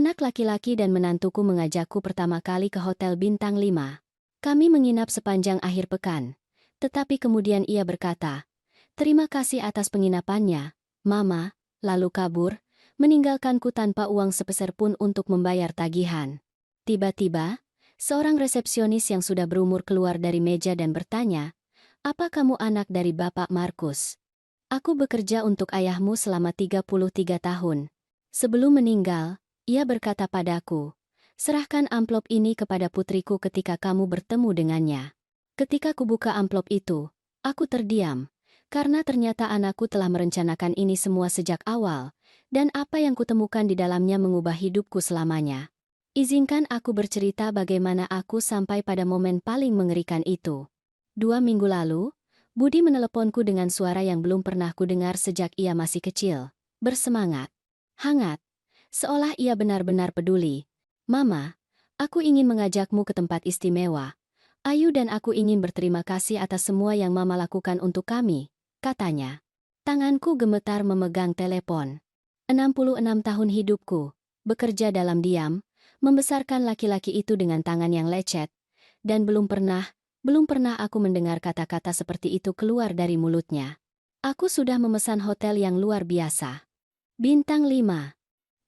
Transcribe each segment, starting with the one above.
Anak laki-laki dan menantuku mengajakku pertama kali ke Hotel Bintang 5. Kami menginap sepanjang akhir pekan. Tetapi kemudian ia berkata, "Terima kasih atas penginapannya, Mama," lalu kabur, meninggalkanku tanpa uang sepeser pun untuk membayar tagihan. Tiba-tiba, seorang resepsionis yang sudah berumur keluar dari meja dan bertanya, "Apa kamu anak dari Bapak Markus?" "Aku bekerja untuk ayahmu selama 33 tahun. Sebelum meninggal, ia berkata padaku, 'Serahkan amplop ini kepada putriku ketika kamu bertemu dengannya.'" Ketika kubuka amplop itu, aku terdiam, karena ternyata anakku telah merencanakan ini semua sejak awal, dan apa yang kutemukan di dalamnya mengubah hidupku selamanya. Izinkan aku bercerita bagaimana aku sampai pada momen paling mengerikan itu. 2 minggu lalu, Budi meneleponku dengan suara yang belum pernah kudengar sejak ia masih kecil. Bersemangat. Hangat. Seolah ia benar-benar peduli. "Mama, aku ingin mengajakmu ke tempat istimewa. Ayu dan aku ingin berterima kasih atas semua yang Mama lakukan untuk kami," katanya. Tanganku gemetar memegang telepon. 66 tahun hidupku, bekerja dalam diam, membesarkan laki-laki itu dengan tangan yang lecet, dan belum pernah aku mendengar kata-kata seperti itu keluar dari mulutnya. Aku sudah memesan hotel yang luar biasa. Bintang 5.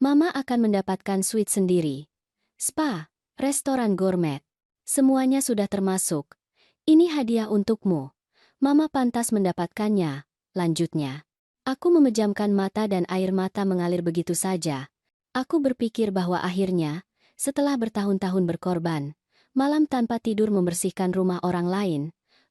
Mama akan mendapatkan suite sendiri. Spa, restoran gourmet. Semuanya sudah termasuk. "Ini hadiah untukmu. Mama pantas mendapatkannya," lanjutnya. Aku memejamkan mata dan air mata mengalir begitu saja. Aku berpikir bahwa akhirnya, setelah bertahun-tahun berkorban, malam tanpa tidur membersihkan rumah orang lain,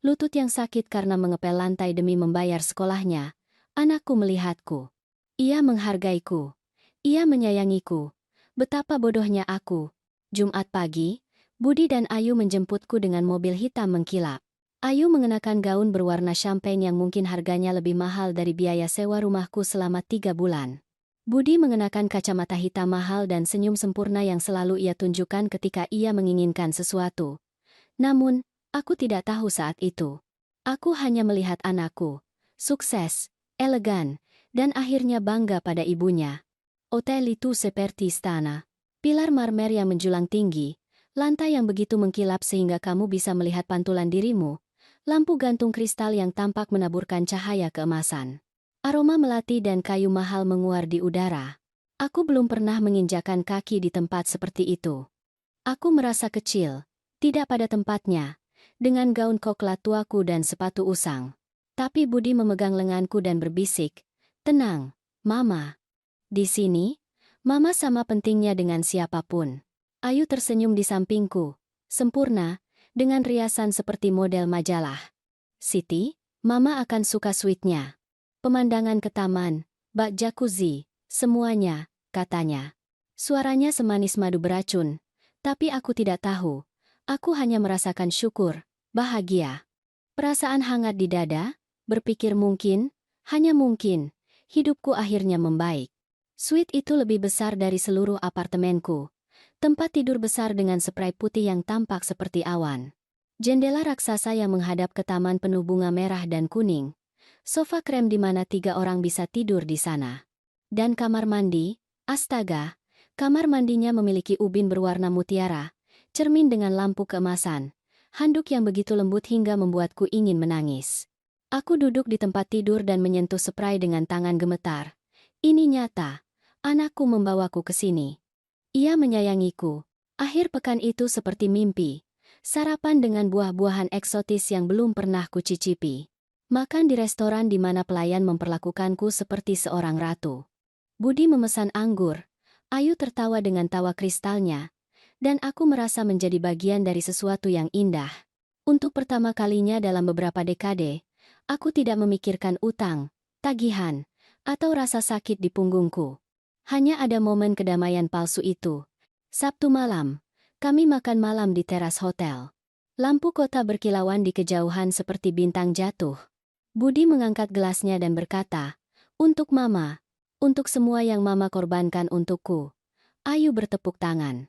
lutut yang sakit karena mengepel lantai demi membayar sekolahnya, anakku melihatku. Ia menghargaiku. Ia menyayangiku. Betapa bodohnya aku. Jumat pagi, Budi dan Ayu menjemputku dengan mobil hitam mengkilap. Ayu mengenakan gaun berwarna champagne yang mungkin harganya lebih mahal dari biaya sewa rumahku selama 3 bulan. Budi mengenakan kacamata hitam mahal dan senyum sempurna yang selalu ia tunjukkan ketika ia menginginkan sesuatu. Namun, aku tidak tahu saat itu. Aku hanya melihat anakku. Sukses, elegan, dan akhirnya bangga pada ibunya. Hotel itu seperti istana. Pilar marmer yang menjulang tinggi, lantai yang begitu mengkilap sehingga kamu bisa melihat pantulan dirimu, lampu gantung kristal yang tampak menaburkan cahaya keemasan. Aroma melati dan kayu mahal menguar di udara. Aku belum pernah menginjakan kaki di tempat seperti itu. Aku merasa kecil, tidak pada tempatnya, dengan gaun koklat tuaku dan sepatu usang. Tapi Budi memegang lenganku dan berbisik, "Tenang, Mama. Di sini, Mama sama pentingnya dengan siapapun." Ayu tersenyum di sampingku, sempurna, dengan riasan seperti model majalah. "Siti, Mama akan suka suite-nya. Pemandangan ke taman, bak jacuzzi, semuanya," katanya. Suaranya semanis madu beracun, tapi aku tidak tahu. Aku hanya merasakan syukur, bahagia. Perasaan hangat di dada, berpikir hanya mungkin, hidupku akhirnya membaik. Suite itu lebih besar dari seluruh apartemenku. Tempat tidur besar dengan spray putih yang tampak seperti awan. Jendela raksasa yang menghadap ke taman penuh bunga merah dan kuning. Sofa krem di mana 3 orang bisa tidur di sana. Dan kamar mandi, astaga, kamar mandinya memiliki ubin berwarna mutiara, cermin dengan lampu keemasan, handuk yang begitu lembut hingga membuatku ingin menangis. Aku duduk di tempat tidur dan menyentuh spray dengan tangan gemetar. Ini nyata. Anakku membawaku ke sini. Ia menyayangiku. Akhir pekan itu seperti mimpi. Sarapan dengan buah-buahan eksotis yang belum pernah kucicipi. Makan di restoran di mana pelayan memperlakukanku seperti seorang ratu. Budi memesan anggur. Ayu tertawa dengan tawa kristalnya. Dan aku merasa menjadi bagian dari sesuatu yang indah. Untuk pertama kalinya dalam beberapa dekade, aku tidak memikirkan utang, tagihan, atau rasa sakit di punggungku. Hanya ada momen kedamaian palsu itu. Sabtu malam, kami makan malam di teras hotel. Lampu kota berkilauan di kejauhan seperti bintang jatuh. Budi mengangkat gelasnya dan berkata, "Untuk Mama, untuk semua yang Mama korbankan untukku." Ayu bertepuk tangan.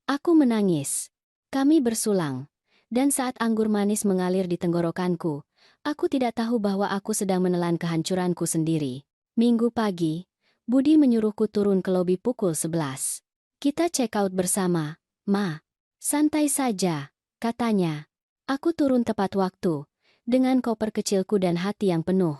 Aku menangis. Kami bersulang. Dan saat anggur manis mengalir di tenggorokanku, aku tidak tahu bahwa aku sedang menelan kehancuranku sendiri. Minggu pagi, Budi menyuruhku turun ke lobi pukul 11. Kita check out bersama, Ma. Santai saja, katanya. Aku turun tepat waktu, dengan koper kecilku dan hati yang penuh.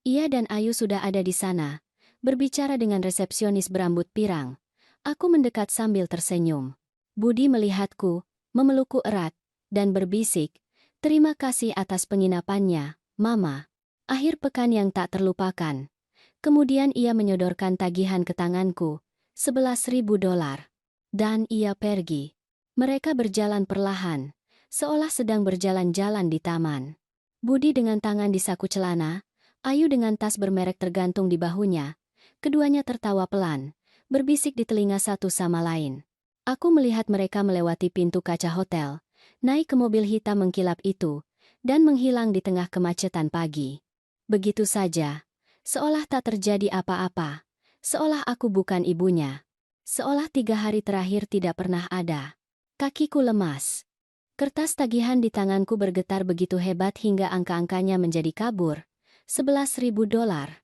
Ia dan Ayu sudah ada di sana, berbicara dengan resepsionis berambut pirang. Aku mendekat sambil tersenyum. Budi melihatku, memelukku erat, dan berbisik, "Terima kasih atas penginapannya, Mama." Akhir pekan yang tak terlupakan. Kemudian ia menyodorkan tagihan ke tanganku, $11.000. Dan ia pergi. Mereka berjalan perlahan, seolah sedang berjalan-jalan di taman. Budi dengan tangan di saku celana, Ayu dengan tas bermerek tergantung di bahunya. Keduanya tertawa pelan, berbisik di telinga satu sama lain. Aku melihat mereka melewati pintu kaca hotel, naik ke mobil hitam mengkilap itu, dan menghilang di tengah kemacetan pagi. Begitu saja, seolah tak terjadi apa-apa, seolah aku bukan ibunya. Seolah 3 hari terakhir tidak pernah ada. Kakiku lemas. Kertas tagihan di tanganku bergetar begitu hebat hingga angka-angkanya menjadi kabur. $11.000.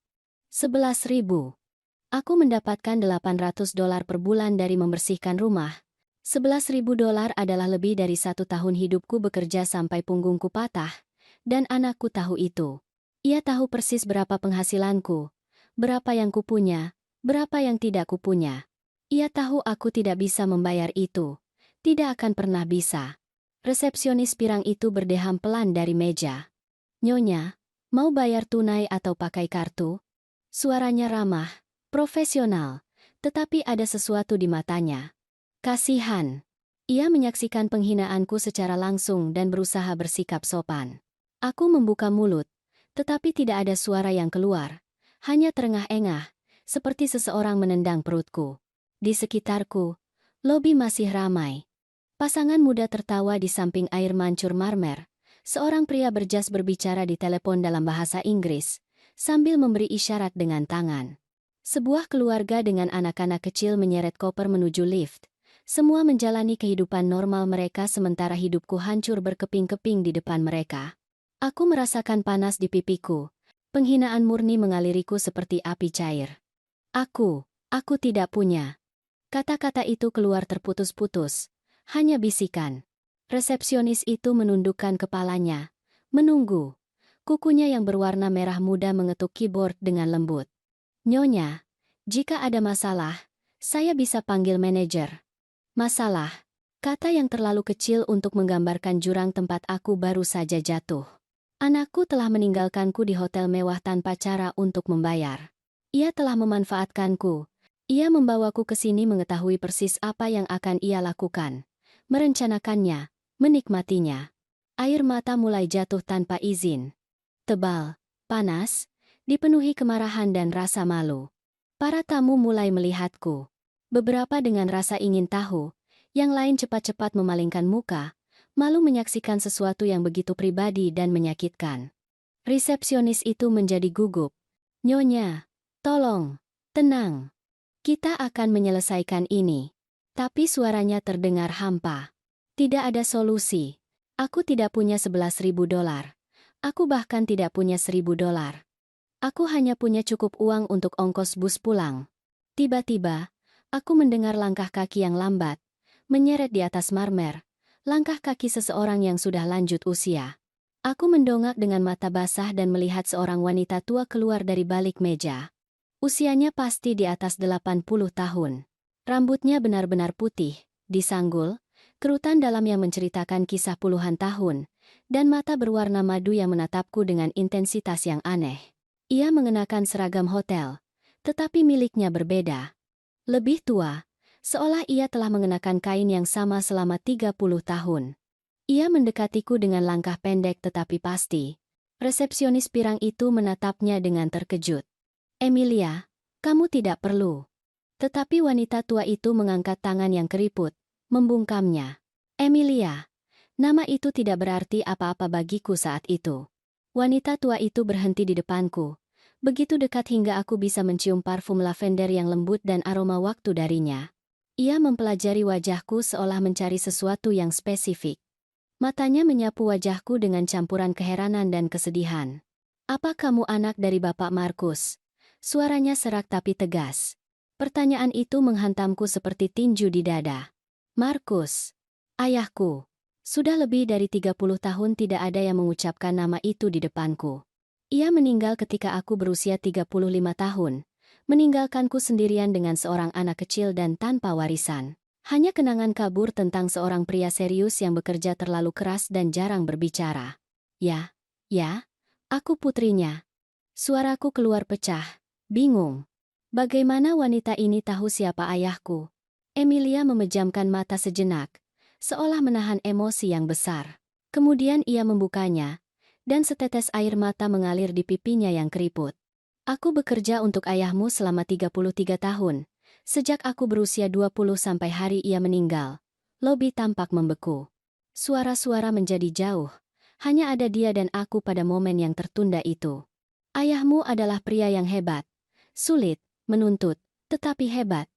11.000. Aku mendapatkan $800 per bulan dari membersihkan rumah. $11.000 adalah lebih dari 1 tahun hidupku bekerja sampai punggungku patah. Dan anakku tahu itu. Ia tahu persis berapa penghasilanku, berapa yang kupunya, berapa yang tidak kupunya. Ia tahu aku tidak bisa membayar itu. Tidak akan pernah bisa. Resepsionis pirang itu berdeham pelan dari meja. "Nyonya, mau bayar tunai atau pakai kartu?" Suaranya ramah, profesional, tetapi ada sesuatu di matanya. Kasihan. Ia menyaksikan penghinaanku secara langsung dan berusaha bersikap sopan. Aku membuka mulut, tetapi tidak ada suara yang keluar. Hanya terengah-engah, seperti seseorang menendang perutku. Di sekitarku, lobi masih ramai. Pasangan muda tertawa di samping air mancur marmer. Seorang pria berjas berbicara di telepon dalam bahasa Inggris, sambil memberi isyarat dengan tangan. Sebuah keluarga dengan anak-anak kecil menyeret koper menuju lift. Semua menjalani kehidupan normal mereka sementara hidupku hancur berkeping-keping di depan mereka. Aku merasakan panas di pipiku. Penghinaan murni mengaliriku seperti api cair. Aku tidak punya. Kata-kata itu keluar terputus-putus, hanya bisikan. Resepsionis itu menundukkan kepalanya, menunggu. Kukunya yang berwarna merah muda mengetuk keyboard dengan lembut. "Nyonya, jika ada masalah, saya bisa panggil manajer." Masalah, kata yang terlalu kecil untuk menggambarkan jurang tempat aku baru saja jatuh. Anakku telah meninggalkanku di hotel mewah tanpa cara untuk membayar. Ia telah memanfaatkanku. Ia membawaku ke sini mengetahui persis apa yang akan ia lakukan. Merencanakannya, menikmatinya. Air mata mulai jatuh tanpa izin. Tebal, panas, dipenuhi kemarahan dan rasa malu. Para tamu mulai melihatku. Beberapa dengan rasa ingin tahu, yang lain cepat-cepat memalingkan muka, malu menyaksikan sesuatu yang begitu pribadi dan menyakitkan. Resepsionis itu menjadi gugup. "Nyonya, tolong, tenang. Kita akan menyelesaikan ini." Tapi suaranya terdengar hampa. Tidak ada solusi. Aku tidak punya $11.000. Aku bahkan tidak punya $1.000. Aku hanya punya cukup uang untuk ongkos bus pulang. Tiba-tiba, aku mendengar langkah kaki yang lambat, menyeret di atas marmer. Langkah kaki seseorang yang sudah lanjut usia. Aku mendongak dengan mata basah dan melihat seorang wanita tua keluar dari balik meja. Usianya pasti di atas 80 tahun. Rambutnya benar-benar putih, disanggul, kerutan dalam yang menceritakan kisah puluhan tahun, dan mata berwarna madu yang menatapku dengan intensitas yang aneh. Ia mengenakan seragam hotel, tetapi miliknya berbeda. Lebih tua, seolah ia telah mengenakan kain yang sama selama 30 tahun. Ia mendekatiku dengan langkah pendek tetapi pasti. Resepsionis pirang itu menatapnya dengan terkejut. "Emilia, kamu tidak perlu." Tetapi wanita tua itu mengangkat tangan yang keriput, membungkamnya. "Emilia." Nama itu tidak berarti apa-apa bagiku saat itu. Wanita tua itu berhenti di depanku, begitu dekat hingga aku bisa mencium parfum lavender yang lembut dan aroma waktu darinya. Ia mempelajari wajahku seolah mencari sesuatu yang spesifik. Matanya menyapu wajahku dengan campuran keheranan dan kesedihan. "Apa kamu anak dari Bapak Markus?" Suaranya serak tapi tegas. Pertanyaan itu menghantamku seperti tinju di dada. Markus, ayahku. Sudah lebih dari 30 tahun tidak ada yang mengucapkan nama itu di depanku. Ia meninggal ketika aku berusia 35 tahun, meninggalkanku sendirian dengan seorang anak kecil dan tanpa warisan. Hanya kenangan kabur tentang seorang pria serius yang bekerja terlalu keras dan jarang berbicara. Ya, aku putrinya. Suaraku keluar pecah, bingung. Bagaimana wanita ini tahu siapa ayahku? Emilia memejamkan mata sejenak, seolah menahan emosi yang besar. Kemudian ia membukanya, dan setetes air mata mengalir di pipinya yang keriput. Aku bekerja untuk ayahmu selama 33 tahun. Sejak aku berusia 20 sampai hari ia meninggal. Lobi tampak membeku. Suara-suara menjadi jauh. Hanya ada dia dan aku pada momen yang tertunda itu. Ayahmu adalah pria yang hebat. Sulit, menuntut, tetapi hebat.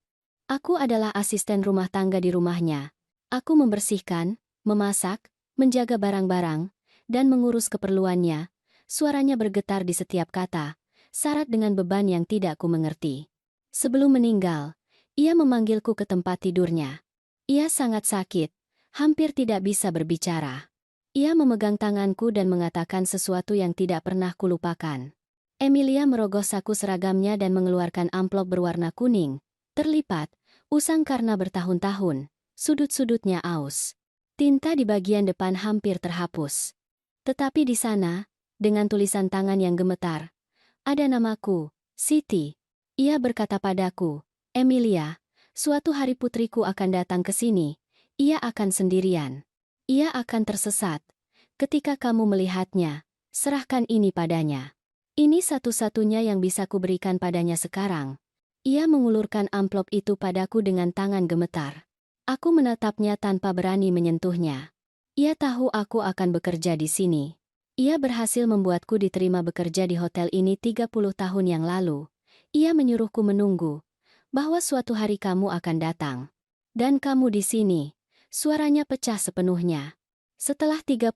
Aku adalah asisten rumah tangga di rumahnya. Aku membersihkan, memasak, menjaga barang-barang, dan mengurus keperluannya. Suaranya bergetar di setiap kata, syarat dengan beban yang tidak ku mengerti. Sebelum meninggal, ia memanggilku ke tempat tidurnya. Ia sangat sakit, hampir tidak bisa berbicara. Ia memegang tanganku dan mengatakan sesuatu yang tidak pernah kulupakan. Emilia merogoh saku seragamnya dan mengeluarkan amplop berwarna kuning, terlipat, usang karena bertahun-tahun, sudut-sudutnya aus. Tinta di bagian depan hampir terhapus. Tetapi di sana, dengan tulisan tangan yang gemetar, ada namaku, Siti. Ia berkata padaku, Emilia, suatu hari putriku akan datang ke sini. Ia akan sendirian. Ia akan tersesat. Ketika kamu melihatnya, serahkan ini padanya. Ini satu-satunya yang bisa kuberikan padanya sekarang. Ia mengulurkan amplop itu padaku dengan tangan gemetar. Aku menatapnya tanpa berani menyentuhnya. Ia tahu aku akan bekerja di sini. Ia berhasil membuatku diterima bekerja di hotel ini 30 tahun yang lalu. Ia menyuruhku menunggu, bahwa suatu hari kamu akan datang. Dan kamu di sini. Suaranya pecah sepenuhnya. Setelah 33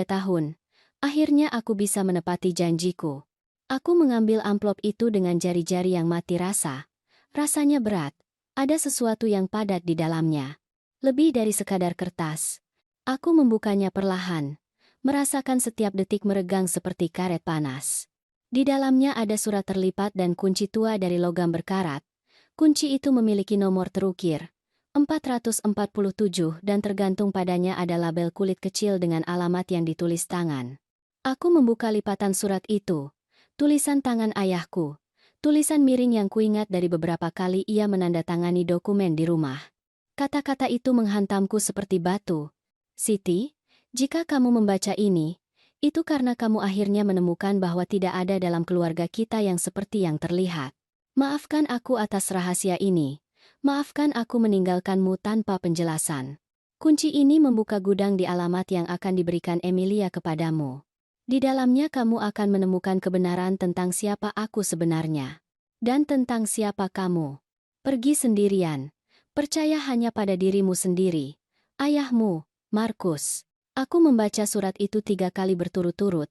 tahun, akhirnya aku bisa menepati janjiku. Aku mengambil amplop itu dengan jari-jari yang mati rasa. Rasanya berat, ada sesuatu yang padat di dalamnya. Lebih dari sekadar kertas. Aku membukanya perlahan, merasakan setiap detik meregang seperti karet panas. Di dalamnya ada surat terlipat dan kunci tua dari logam berkarat. Kunci itu memiliki nomor terukir, 447, dan tergantung padanya ada label kulit kecil dengan alamat yang ditulis tangan. Aku membuka lipatan surat itu. Tulisan tangan ayahku. Tulisan miring yang kuingat dari beberapa kali ia menandatangani dokumen di rumah. Kata-kata itu menghantamku seperti batu. Siti, jika kamu membaca ini, itu karena kamu akhirnya menemukan bahwa tidak ada dalam keluarga kita yang seperti yang terlihat. Maafkan aku atas rahasia ini. Maafkan aku meninggalkanmu tanpa penjelasan. Kunci ini membuka gudang di alamat yang akan diberikan Emilia kepadamu. Di dalamnya kamu akan menemukan kebenaran tentang siapa aku sebenarnya. Dan tentang siapa kamu. Pergi sendirian. Percaya hanya pada dirimu sendiri. Ayahmu, Markus. Aku membaca surat itu 3 kali berturut-turut,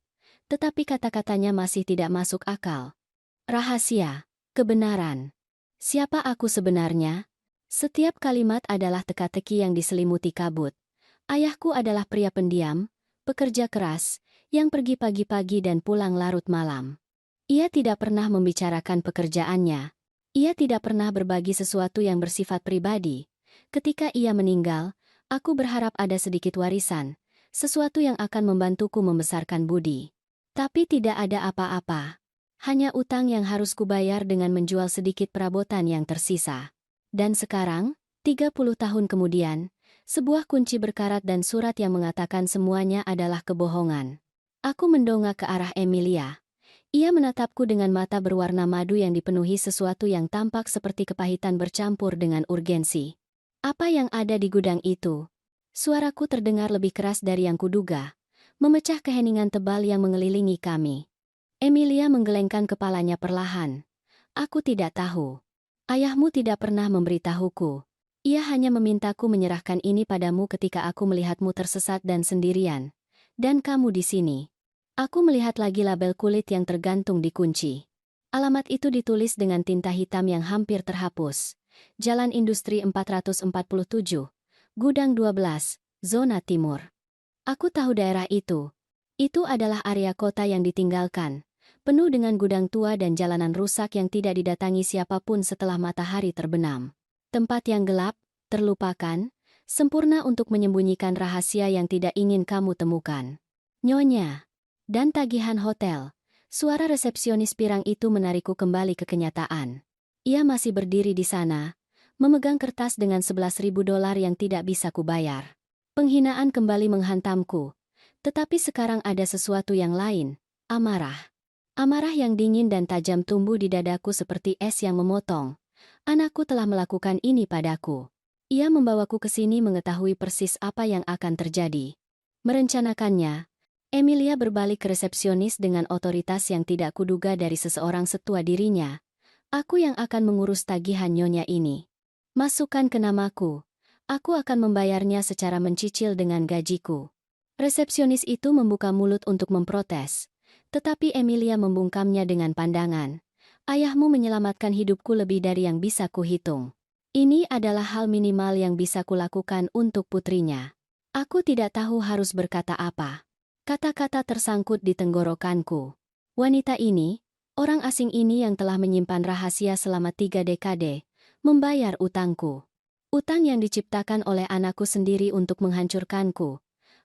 tetapi kata-katanya masih tidak masuk akal. Rahasia, kebenaran. Siapa aku sebenarnya? Setiap kalimat adalah teka-teki yang diselimuti kabut. Ayahku adalah pria pendiam, pekerja keras, yang pergi pagi-pagi dan pulang larut malam. Ia tidak pernah membicarakan pekerjaannya. Ia tidak pernah berbagi sesuatu yang bersifat pribadi. Ketika ia meninggal, aku berharap ada sedikit warisan, sesuatu yang akan membantuku membesarkan budi. Tapi tidak ada apa-apa. Hanya utang yang harus kubayar dengan menjual sedikit perabotan yang tersisa. Dan sekarang, 30 tahun kemudian, sebuah kunci berkarat dan surat yang mengatakan semuanya adalah kebohongan. Aku mendongak ke arah Emilia. Ia menatapku dengan mata berwarna madu yang dipenuhi sesuatu yang tampak seperti kepahitan bercampur dengan urgensi. Apa yang ada di gudang itu? Suaraku terdengar lebih keras dari yang kuduga, memecah keheningan tebal yang mengelilingi kami. Emilia menggelengkan kepalanya perlahan. Aku tidak tahu. Ayahmu tidak pernah memberitahuku. Ia hanya memintaku menyerahkan ini padamu ketika aku melihatmu tersesat dan sendirian. Dan kamu di sini. Aku melihat lagi label kulit yang tergantung di kunci. Alamat itu ditulis dengan tinta hitam yang hampir terhapus. Jalan Industri 447, Gudang 12, Zona Timur. Aku tahu daerah itu. Itu adalah area kota yang ditinggalkan, penuh dengan gudang tua dan jalanan rusak yang tidak didatangi siapapun setelah matahari terbenam. Tempat yang gelap, terlupakan, sempurna untuk menyembunyikan rahasia yang tidak ingin kamu temukan. Nyonya. Dan tagihan hotel. Suara resepsionis pirang itu menarikku kembali ke kenyataan. Ia masih berdiri di sana, memegang kertas dengan $11.000 yang tidak bisa kubayar. Penghinaan kembali menghantamku. Tetapi sekarang ada sesuatu yang lain, amarah. Amarah yang dingin dan tajam tumbuh di dadaku seperti es yang memotong. Anakku telah melakukan ini padaku. Ia membawaku ke sini mengetahui persis apa yang akan terjadi. Merencanakannya, Emilia berbalik ke resepsionis dengan otoritas yang tidak kuduga dari seseorang setua dirinya. Aku yang akan mengurus tagihan nyonya ini. Masukkan ke namaku. Aku akan membayarnya secara mencicil dengan gajiku. Resepsionis itu membuka mulut untuk memprotes. Tetapi Emilia membungkamnya dengan pandangan. Ayahmu menyelamatkan hidupku lebih dari yang bisa kuhitung. Ini adalah hal minimal yang bisa kulakukan untuk putrinya. Aku tidak tahu harus berkata apa. Kata-kata tersangkut di tenggorokanku. Wanita ini, orang asing ini yang telah menyimpan rahasia selama 3 dekade, membayar utangku. Utang yang diciptakan oleh anakku sendiri untuk menghancurkanku.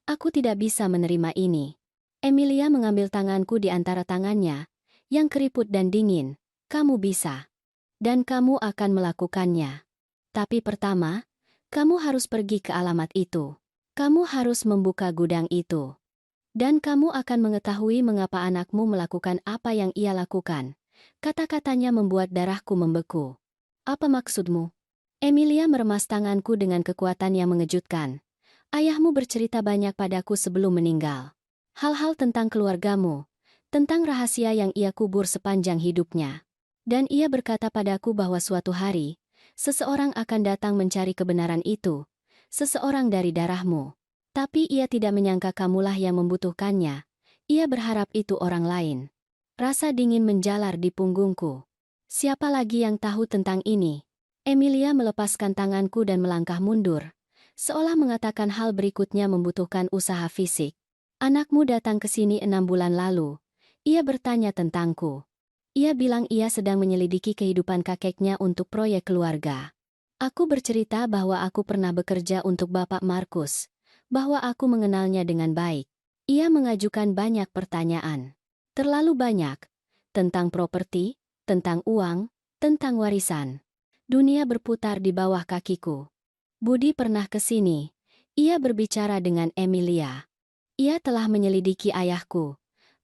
Aku tidak bisa menerima ini. Emilia mengambil tanganku di antara tangannya, yang keriput dan dingin. Kamu bisa. Dan kamu akan melakukannya. Tapi pertama, kamu harus pergi ke alamat itu. Kamu harus membuka gudang itu. Dan kamu akan mengetahui mengapa anakmu melakukan apa yang ia lakukan. Kata-katanya membuat darahku membeku. Apa maksudmu? Emilia meremas tanganku dengan kekuatan yang mengejutkan. Ayahmu bercerita banyak padaku sebelum meninggal. Hal-hal tentang keluargamu, tentang rahasia yang ia kubur sepanjang hidupnya. Dan ia berkata padaku bahwa suatu hari, seseorang akan datang mencari kebenaran itu, seseorang dari darahmu. Tapi ia tidak menyangka kamulah yang membutuhkannya. Ia berharap itu orang lain. Rasa dingin menjalar di punggungku. Siapa lagi yang tahu tentang ini? Emilia melepaskan tanganku dan melangkah mundur, seolah mengatakan hal berikutnya membutuhkan usaha fisik. Anakmu datang ke sini 6 bulan lalu. Ia bertanya tentangku. Ia bilang ia sedang menyelidiki kehidupan kakeknya untuk proyek keluarga. Aku bercerita bahwa aku pernah bekerja untuk Bapak Markus, bahwa aku mengenalnya dengan baik. Ia mengajukan banyak pertanyaan. Terlalu banyak. Tentang properti, tentang uang, tentang warisan. Dunia berputar di bawah kakiku. Budi pernah ke sini. Ia berbicara dengan Emilia. Ia telah menyelidiki ayahku.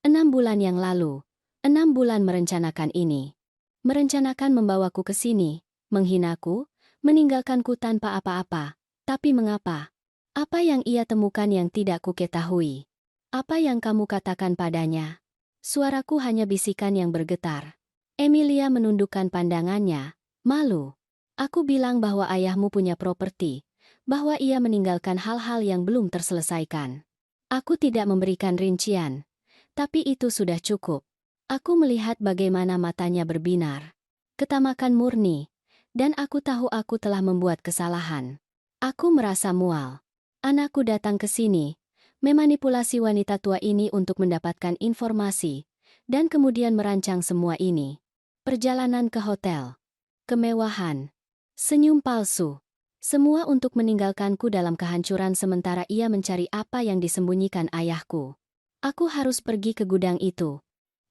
6 bulan yang lalu. 6 bulan merencanakan ini. Merencanakan membawaku ke sini, menghinaku, meninggalkanku tanpa apa-apa. Tapi mengapa? Apa yang ia temukan yang tidak kuketahui? Apa yang kamu katakan padanya? Suaraku hanya bisikan yang bergetar. Emilia menundukkan pandangannya, malu. Aku bilang bahwa ayahmu punya properti, bahwa ia meninggalkan hal-hal yang belum terselesaikan. Aku tidak memberikan rincian, tapi itu sudah cukup. Aku melihat bagaimana matanya berbinar. Ketamakan murni, dan aku tahu aku telah membuat kesalahan. Aku merasa mual. Anakku datang ke sini, memanipulasi wanita tua ini untuk mendapatkan informasi, dan kemudian merancang semua ini. Perjalanan ke hotel. Kemewahan. Senyum palsu. Semua untuk meninggalkanku dalam kehancuran sementara ia mencari apa yang disembunyikan ayahku. Aku harus pergi ke gudang itu.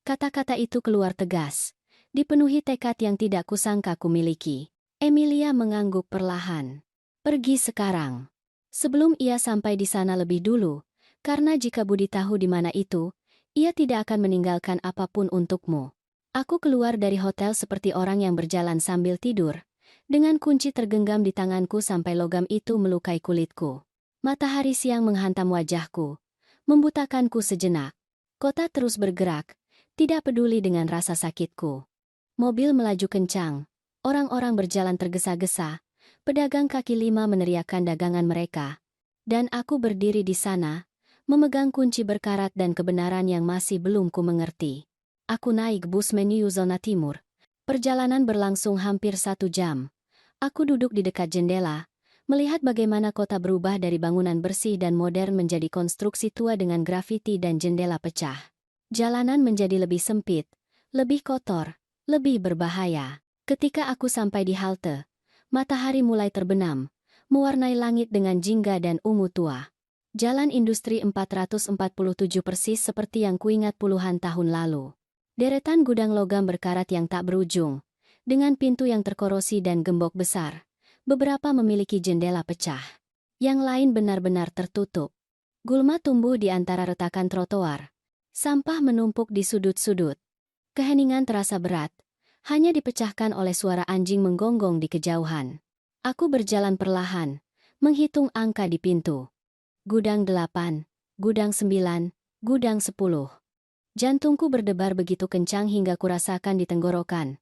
Kata-kata itu keluar tegas, dipenuhi tekad yang tidak kusangka kumiliki. Emilia mengangguk perlahan. Pergi sekarang. Sebelum ia sampai di sana lebih dulu, karena jika Budi tahu di mana itu, ia tidak akan meninggalkan apapun untukmu. Aku keluar dari hotel seperti orang yang berjalan sambil tidur, dengan kunci tergenggam di tanganku sampai logam itu melukai kulitku. Matahari siang menghantam wajahku, membutakanku sejenak. Kota terus bergerak, tidak peduli dengan rasa sakitku. Mobil melaju kencang, orang-orang berjalan tergesa-gesa, pedagang kaki lima meneriakkan dagangan mereka. Dan aku berdiri di sana, memegang kunci berkarat dan kebenaran yang masih belum ku mengerti. Aku naik bus menuju zona timur. Perjalanan berlangsung hampir 1 jam. Aku duduk di dekat jendela, melihat bagaimana kota berubah dari bangunan bersih dan modern menjadi konstruksi tua dengan grafiti dan jendela pecah. Jalanan menjadi lebih sempit, lebih kotor, lebih berbahaya. Ketika aku sampai di halte, matahari mulai terbenam, mewarnai langit dengan jingga dan ungu tua. Jalan Industri 447 persis seperti yang kuingat puluhan tahun lalu. Deretan gudang logam berkarat yang tak berujung, dengan pintu yang terkorosi dan gembok besar. Beberapa memiliki jendela pecah. Yang lain benar-benar tertutup. Gulma tumbuh di antara retakan trotoar. Sampah menumpuk di sudut-sudut. Keheningan terasa berat, hanya dipecahkan oleh suara anjing menggonggong di kejauhan. Aku berjalan perlahan, menghitung angka di pintu. Gudang 8, gudang 9, gudang 10. Jantungku berdebar begitu kencang hingga kurasakan di tenggorokan.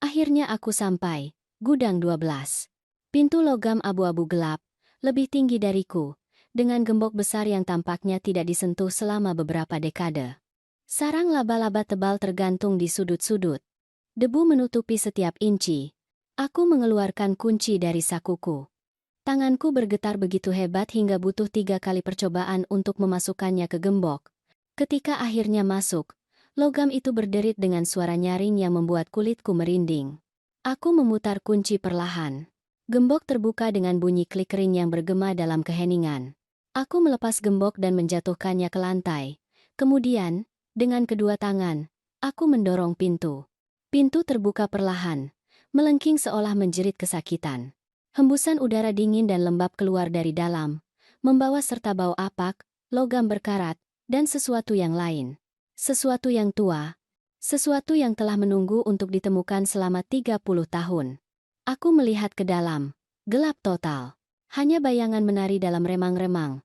Akhirnya aku sampai, gudang 12. Pintu logam abu-abu gelap, lebih tinggi dariku, dengan gembok besar yang tampaknya tidak disentuh selama beberapa dekade. Sarang laba-laba tebal tergantung di sudut-sudut. Debu menutupi setiap inci. Aku mengeluarkan kunci dari sakuku. Tanganku bergetar begitu hebat hingga butuh 3 kali percobaan untuk memasukkannya ke gembok. Ketika akhirnya masuk, logam itu berderit dengan suara nyaring yang membuat kulitku merinding. Aku memutar kunci perlahan. Gembok terbuka dengan bunyi klik ring yang bergema dalam keheningan. Aku melepas gembok dan menjatuhkannya ke lantai. Kemudian, dengan kedua tangan, aku mendorong pintu. Pintu terbuka perlahan, melengking seolah menjerit kesakitan. Hembusan udara dingin dan lembab keluar dari dalam, membawa serta bau apak, logam berkarat, dan sesuatu yang lain. Sesuatu yang tua. Sesuatu yang telah menunggu untuk ditemukan selama 30 tahun. Aku melihat ke dalam. Gelap total. Hanya bayangan menari dalam remang-remang.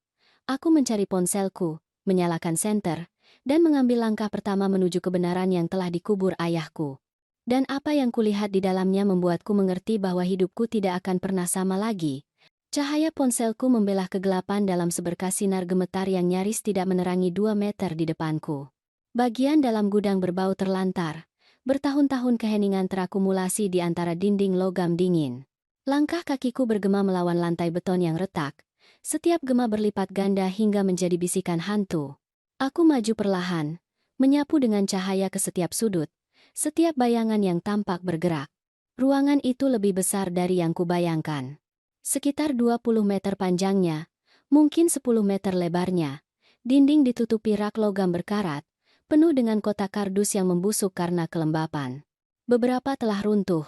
Aku mencari ponselku, menyalakan senter, dan mengambil langkah pertama menuju kebenaran yang telah dikubur ayahku. Dan apa yang kulihat di dalamnya membuatku mengerti bahwa hidupku tidak akan pernah sama lagi. Cahaya ponselku membelah kegelapan dalam seberkas sinar gemetar yang nyaris tidak menerangi 2 meter di depanku. Bagian dalam gudang berbau terlantar. Bertahun-tahun keheningan terakumulasi di antara dinding logam dingin. Langkah kakiku bergema melawan lantai beton yang retak. Setiap gema berlipat ganda hingga menjadi bisikan hantu. Aku maju perlahan, menyapu dengan cahaya ke setiap sudut. Setiap bayangan yang tampak bergerak. Ruangan itu lebih besar dari yang kubayangkan. Sekitar 20 meter panjangnya, mungkin 10 meter lebarnya. Dinding ditutupi rak logam berkarat, penuh dengan kotak kardus yang membusuk karena kelembapan. Beberapa telah runtuh,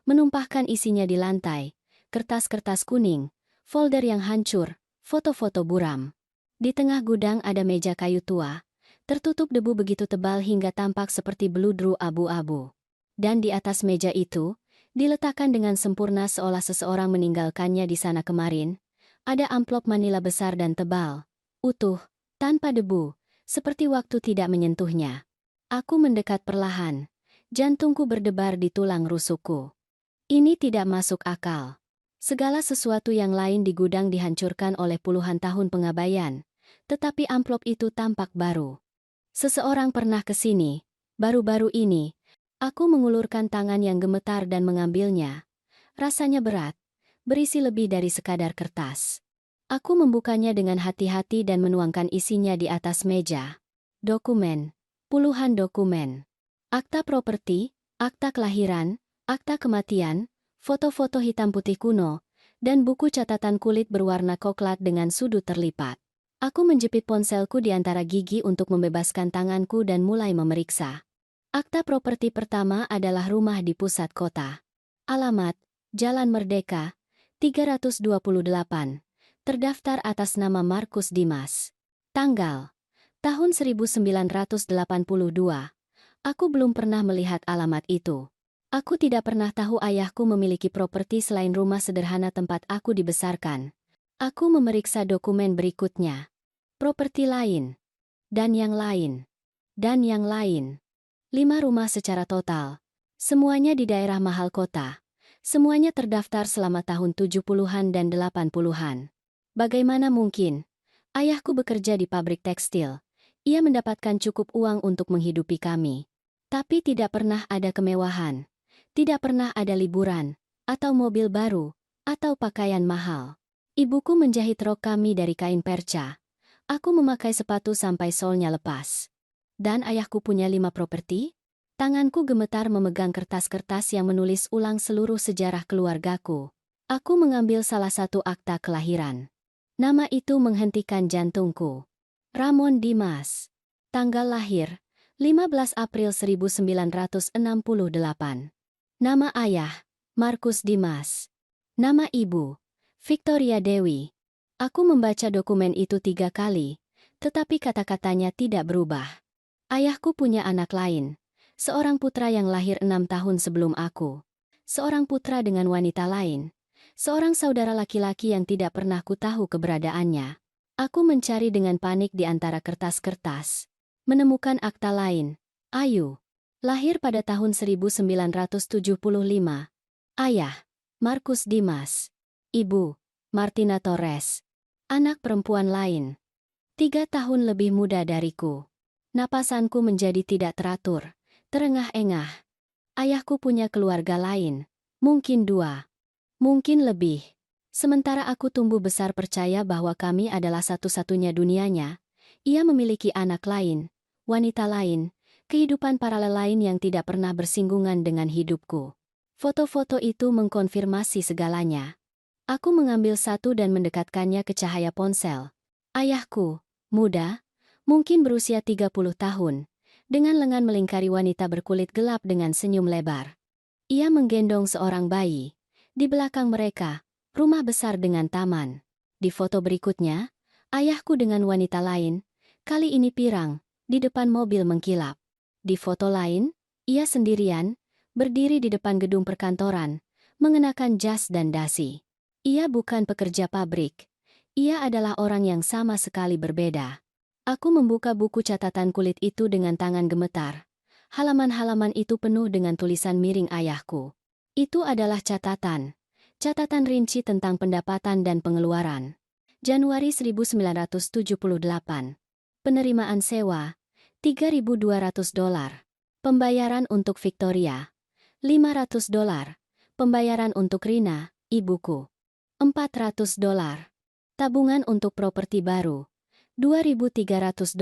menumpahkan isinya di lantai, kertas-kertas kuning, folder yang hancur, foto-foto buram. Di tengah gudang ada meja kayu tua, tertutup debu begitu tebal hingga tampak seperti beludru abu-abu. Dan di atas meja itu, diletakkan dengan sempurna seolah seseorang meninggalkannya di sana kemarin, ada amplop manila besar dan tebal, utuh, tanpa debu, seperti waktu tidak menyentuhnya. Aku mendekat perlahan, jantungku berdebar di tulang rusukku. Ini tidak masuk akal. Segala sesuatu yang lain di gudang dihancurkan oleh puluhan tahun pengabaian, tetapi amplop itu tampak baru. Seseorang pernah ke sini, baru-baru ini. Aku mengulurkan tangan yang gemetar dan mengambilnya. Rasanya berat, berisi lebih dari sekadar kertas. Aku membukanya dengan hati-hati dan menuangkan isinya di atas meja. Dokumen, puluhan dokumen. Akta properti, akta kelahiran, akta kematian, foto-foto hitam putih kuno, dan buku catatan kulit berwarna coklat dengan sudut terlipat. Aku menjepit ponselku di antara gigi untuk membebaskan tanganku dan mulai memeriksa. Akta properti pertama adalah rumah di pusat kota. Alamat, Jalan Merdeka, 328. Terdaftar atas nama Markus Dimas. Tanggal, tahun 1982. Aku belum pernah melihat alamat itu. Aku tidak pernah tahu ayahku memiliki properti selain rumah sederhana tempat aku dibesarkan. Aku memeriksa dokumen berikutnya. Properti lain. Dan yang lain. Dan yang lain. 5 rumah secara total. Semuanya di daerah mahal kota. Semuanya terdaftar selama tahun 70-an dan 80-an. Bagaimana mungkin? Ayahku bekerja di pabrik tekstil. Ia mendapatkan cukup uang untuk menghidupi kami. Tapi tidak pernah ada kemewahan, tidak pernah ada liburan, atau mobil baru, atau pakaian mahal. Ibuku menjahit rok kami dari kain perca. Aku memakai sepatu sampai solnya lepas. Dan ayahku punya 5 properti? Tanganku gemetar memegang kertas-kertas yang menulis ulang seluruh sejarah keluargaku. Aku mengambil salah satu akta kelahiran. Nama itu menghentikan jantungku. Ramon Dimas. Tanggal lahir, 15 April 1968. Nama ayah, Markus Dimas. Nama ibu, Victoria Dewi. Aku membaca dokumen itu 3 kali, tetapi kata-katanya tidak berubah. Ayahku punya anak lain, seorang putra yang lahir 6 tahun sebelum aku. Seorang putra dengan wanita lain. Seorang saudara laki-laki yang tidak pernah ku tahu keberadaannya. Aku mencari dengan panik di antara kertas-kertas. Menemukan akta lain. Ayu. Lahir pada tahun 1975. Ayah, Markus Dimas. Ibu, Martina Torres. Anak perempuan lain. 3 tahun lebih muda dariku. Napasanku menjadi tidak teratur, terengah-engah. Ayahku punya keluarga lain. Mungkin 2. Mungkin lebih. Sementara aku tumbuh besar percaya bahwa kami adalah satu-satunya dunianya, ia memiliki anak lain, wanita lain, kehidupan paralel lain yang tidak pernah bersinggungan dengan hidupku. Foto-foto itu mengkonfirmasi segalanya. Aku mengambil satu dan mendekatkannya ke cahaya ponsel. Ayahku, muda, mungkin berusia 30 tahun, dengan lengan melingkari wanita berkulit gelap dengan senyum lebar. Ia menggendong seorang bayi. Di belakang mereka, rumah besar dengan taman. Di foto berikutnya, ayahku dengan wanita lain, kali ini pirang, di depan mobil mengkilap. Di foto lain, ia sendirian, berdiri di depan gedung perkantoran, mengenakan jas dan dasi. Ia bukan pekerja pabrik. Ia adalah orang yang sama sekali berbeda. Aku membuka buku catatan kulit itu dengan tangan gemetar. Halaman-halaman itu penuh dengan tulisan miring ayahku. Itu adalah catatan rinci tentang pendapatan dan pengeluaran. Januari 1978. Penerimaan sewa, $3.200. Pembayaran untuk Victoria, $500. Pembayaran untuk Rina, ibuku, $400. Tabungan untuk properti baru, $2.300.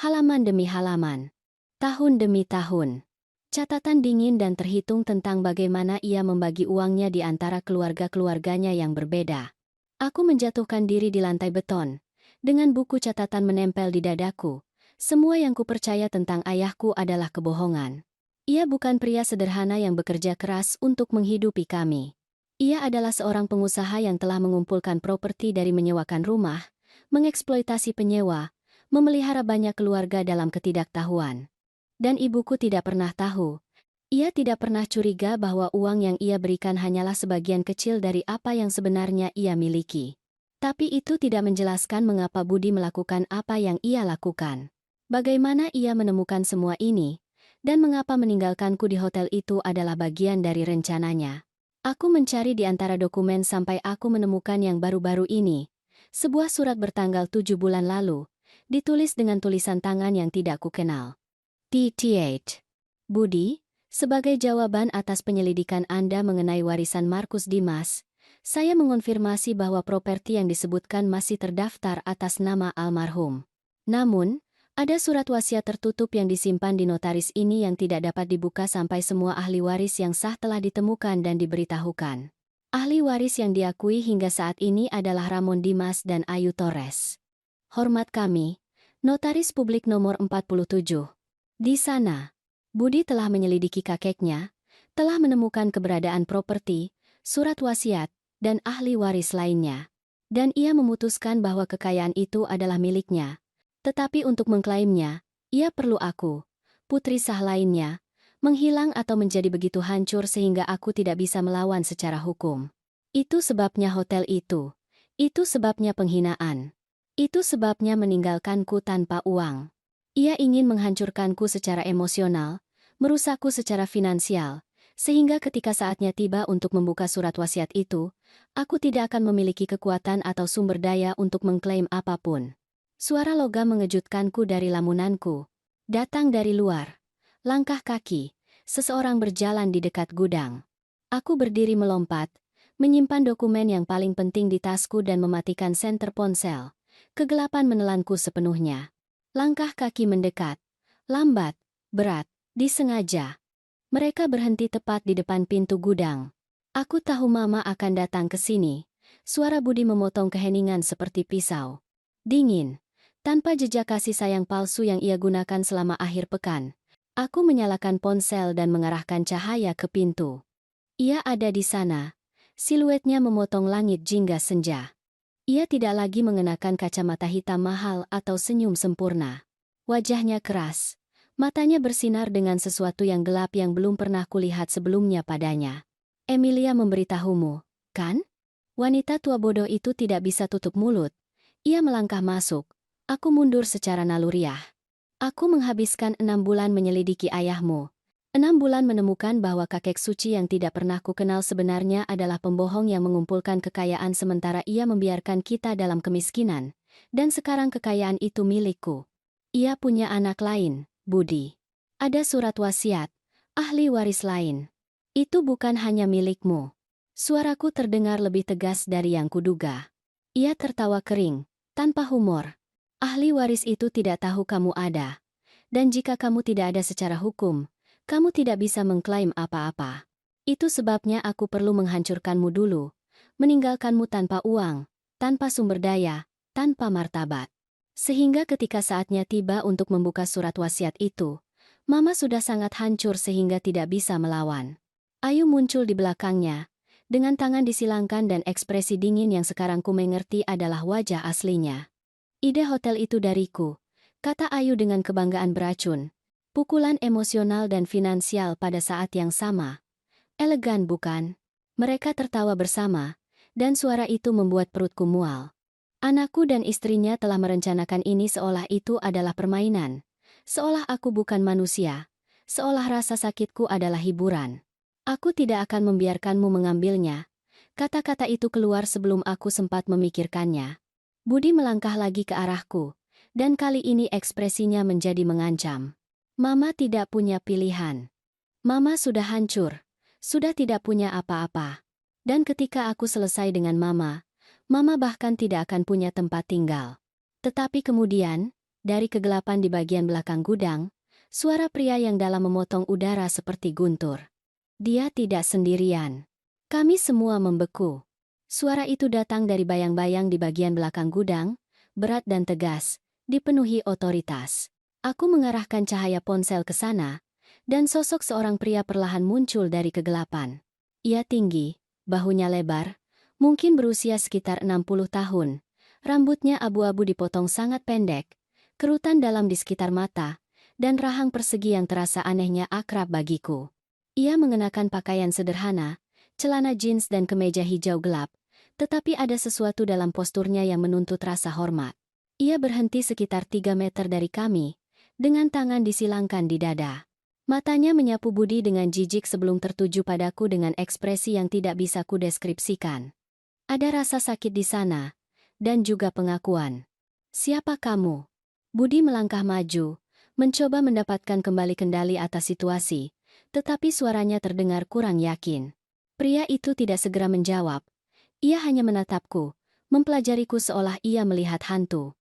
Halaman demi halaman. Tahun demi tahun. Catatan dingin dan terhitung tentang bagaimana ia membagi uangnya di antara keluarga-keluarganya yang berbeda. Aku menjatuhkan diri di lantai beton. Dengan buku catatan menempel di dadaku, semua yang kupercaya tentang ayahku adalah kebohongan. Ia bukan pria sederhana yang bekerja keras untuk menghidupi kami. Ia adalah seorang pengusaha yang telah mengumpulkan properti dari menyewakan rumah, mengeksploitasi penyewa, memelihara banyak keluarga dalam ketidaktahuan. Dan ibuku tidak pernah tahu. Ia tidak pernah curiga bahwa uang yang ia berikan hanyalah sebagian kecil dari apa yang sebenarnya ia miliki. Tapi itu tidak menjelaskan mengapa Budi melakukan apa yang ia lakukan. Bagaimana ia menemukan semua ini, dan mengapa meninggalkanku di hotel itu adalah bagian dari rencananya. Aku mencari di antara dokumen sampai aku menemukan yang baru-baru ini. Sebuah surat bertanggal 7 bulan lalu, ditulis dengan tulisan tangan yang tidak kukenal. TTH. Budi, sebagai jawaban atas penyelidikan Anda mengenai warisan Markus Dimas, saya mengonfirmasi bahwa properti yang disebutkan masih terdaftar atas nama almarhum. Namun, ada surat wasiat tertutup yang disimpan di notaris ini yang tidak dapat dibuka sampai semua ahli waris yang sah telah ditemukan dan diberitahukan. Ahli waris yang diakui hingga saat ini adalah Ramon Dimas dan Ayu Torres. Hormat kami, Notaris Publik nomor 47. Di sana, Budi telah menyelidiki kakeknya, telah menemukan keberadaan properti, surat wasiat, dan ahli waris lainnya. Dan ia memutuskan bahwa kekayaan itu adalah miliknya. Tetapi untuk mengklaimnya, ia perlu aku, putri sah lainnya, menghilang atau menjadi begitu hancur sehingga aku tidak bisa melawan secara hukum. Itu sebabnya hotel itu. Itu sebabnya penghinaan. Itu sebabnya meninggalkanku tanpa uang. Ia ingin menghancurkanku secara emosional, merusakku secara finansial, sehingga ketika saatnya tiba untuk membuka surat wasiat itu, aku tidak akan memiliki kekuatan atau sumber daya untuk mengklaim apapun. Suara logam mengejutkanku dari lamunanku. Datang dari luar. Langkah kaki. Seseorang berjalan di dekat gudang. Aku berdiri melompat, menyimpan dokumen yang paling penting di tasku dan mematikan senter ponsel. Kegelapan menelanku sepenuhnya. Langkah kaki mendekat. Lambat, berat, disengaja. Mereka berhenti tepat di depan pintu gudang. Aku tahu Mama akan datang ke sini. Suara Budi memotong keheningan seperti pisau. Dingin. Tanpa jejak kasih sayang palsu yang ia gunakan selama akhir pekan. Aku menyalakan ponsel dan mengarahkan cahaya ke pintu. Ia ada di sana. Siluetnya memotong langit jingga senja. Ia tidak lagi mengenakan kacamata hitam mahal atau senyum sempurna. Wajahnya keras. Matanya bersinar dengan sesuatu yang gelap yang belum pernah kulihat sebelumnya padanya. Emilia memberitahumu, kan? Wanita tua bodoh itu tidak bisa tutup mulut. Ia melangkah masuk. Aku mundur secara naluriah. Aku menghabiskan 6 bulan menyelidiki ayahmu. 6 bulan menemukan bahwa kakek suci yang tidak pernah kukenal sebenarnya adalah pembohong yang mengumpulkan kekayaan sementara ia membiarkan kita dalam kemiskinan. Dan sekarang kekayaan itu milikku. Ia punya anak lain, Budi. Ada surat wasiat, ahli waris lain. Itu bukan hanya milikmu. Suaraku terdengar lebih tegas dari yang kuduga. Ia tertawa kering, tanpa humor. Ahli waris itu tidak tahu kamu ada. Dan jika kamu tidak ada secara hukum, kamu tidak bisa mengklaim apa-apa. Itu sebabnya aku perlu menghancurkanmu dulu, meninggalkanmu tanpa uang, tanpa sumber daya, tanpa martabat. Sehingga ketika saatnya tiba untuk membuka surat wasiat itu, Mama sudah sangat hancur sehingga tidak bisa melawan. Ayu muncul di belakangnya, dengan tangan disilangkan dan ekspresi dingin yang sekarang ku mengerti adalah wajah aslinya. Ide hotel itu dariku, kata Ayu dengan kebanggaan beracun. Pukulan emosional dan finansial pada saat yang sama. Elegan bukan? Mereka tertawa bersama, dan suara itu membuat perutku mual. Anakku dan istrinya telah merencanakan ini seolah itu adalah permainan. Seolah aku bukan manusia. Seolah rasa sakitku adalah hiburan. Aku tidak akan membiarkanmu mengambilnya. Kata-kata itu keluar sebelum aku sempat memikirkannya. Budi melangkah lagi ke arahku, dan kali ini ekspresinya menjadi mengancam. Mama tidak punya pilihan. Mama sudah hancur, sudah tidak punya apa-apa. Dan ketika aku selesai dengan Mama bahkan tidak akan punya tempat tinggal. Tetapi kemudian, dari kegelapan di bagian belakang gudang, suara pria yang dalam memotong udara seperti guntur. Dia tidak sendirian. Kami semua membeku. Suara itu datang dari bayang-bayang di bagian belakang gudang, berat dan tegas, dipenuhi otoritas. Aku mengarahkan cahaya ponsel ke sana, dan sosok seorang pria perlahan muncul dari kegelapan. Ia tinggi, bahunya lebar, mungkin berusia sekitar 60 tahun. Rambutnya abu-abu dipotong sangat pendek, kerutan dalam di sekitar mata, dan rahang persegi yang terasa anehnya akrab bagiku. Ia mengenakan pakaian sederhana, celana jeans dan kemeja hijau gelap, tetapi ada sesuatu dalam posturnya yang menuntut rasa hormat. Ia berhenti sekitar 3 meter dari kami, dengan tangan disilangkan di dada. Matanya menyapu Budi dengan jijik sebelum tertuju padaku dengan ekspresi yang tidak bisa kudeskripsikan. Ada rasa sakit di sana, dan juga pengakuan. Siapa kamu? Budi melangkah maju, mencoba mendapatkan kembali kendali atas situasi, tetapi suaranya terdengar kurang yakin. Pria itu tidak segera menjawab. Ia hanya menatapku, mempelajariku seolah ia melihat hantu.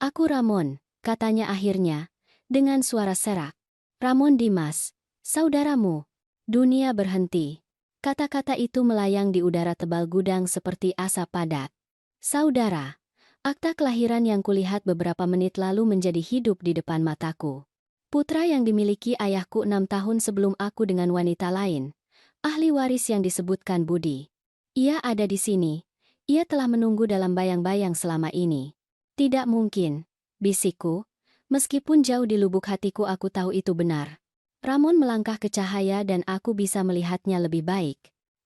Aku Ramon, katanya akhirnya, dengan suara serak. Ramon Dimas, saudaramu. Dunia berhenti. Kata-kata itu melayang di udara tebal gudang seperti asap padat. Saudara, akta kelahiran yang kulihat beberapa menit lalu menjadi hidup di depan mataku. Putra yang dimiliki ayahku 6 tahun sebelum aku dengan wanita lain. Ahli waris yang disebutkan Budi. Ia ada di sini. Ia telah menunggu dalam bayang-bayang selama ini. Tidak mungkin, bisikku. Meskipun jauh di lubuk hatiku aku tahu itu benar. Ramon melangkah ke cahaya dan aku bisa melihatnya lebih baik.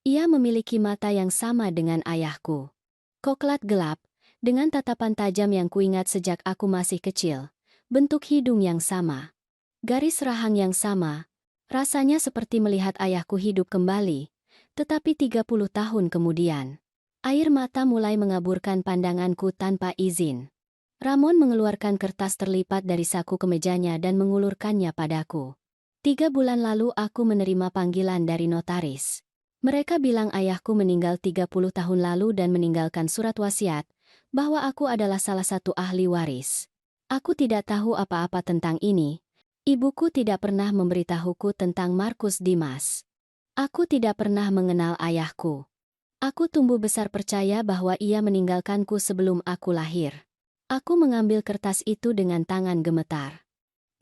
Ia memiliki mata yang sama dengan ayahku. Koklat gelap, dengan tatapan tajam yang kuingat sejak aku masih kecil. Bentuk hidung yang sama. Garis rahang yang sama. Rasanya seperti melihat ayahku hidup kembali. Tetapi 30 tahun kemudian, air mata mulai mengaburkan pandanganku tanpa izin. Ramon mengeluarkan kertas terlipat dari saku kemejanya dan mengulurkannya padaku. 3 bulan lalu aku menerima panggilan dari notaris. Mereka bilang ayahku meninggal 30 tahun lalu dan meninggalkan surat wasiat, bahwa aku adalah salah satu ahli waris. Aku tidak tahu apa-apa tentang ini. Ibuku tidak pernah memberitahuku tentang Markus Dimas. Aku tidak pernah mengenal ayahku. Aku tumbuh besar percaya bahwa ia meninggalkanku sebelum aku lahir. Aku mengambil kertas itu dengan tangan gemetar.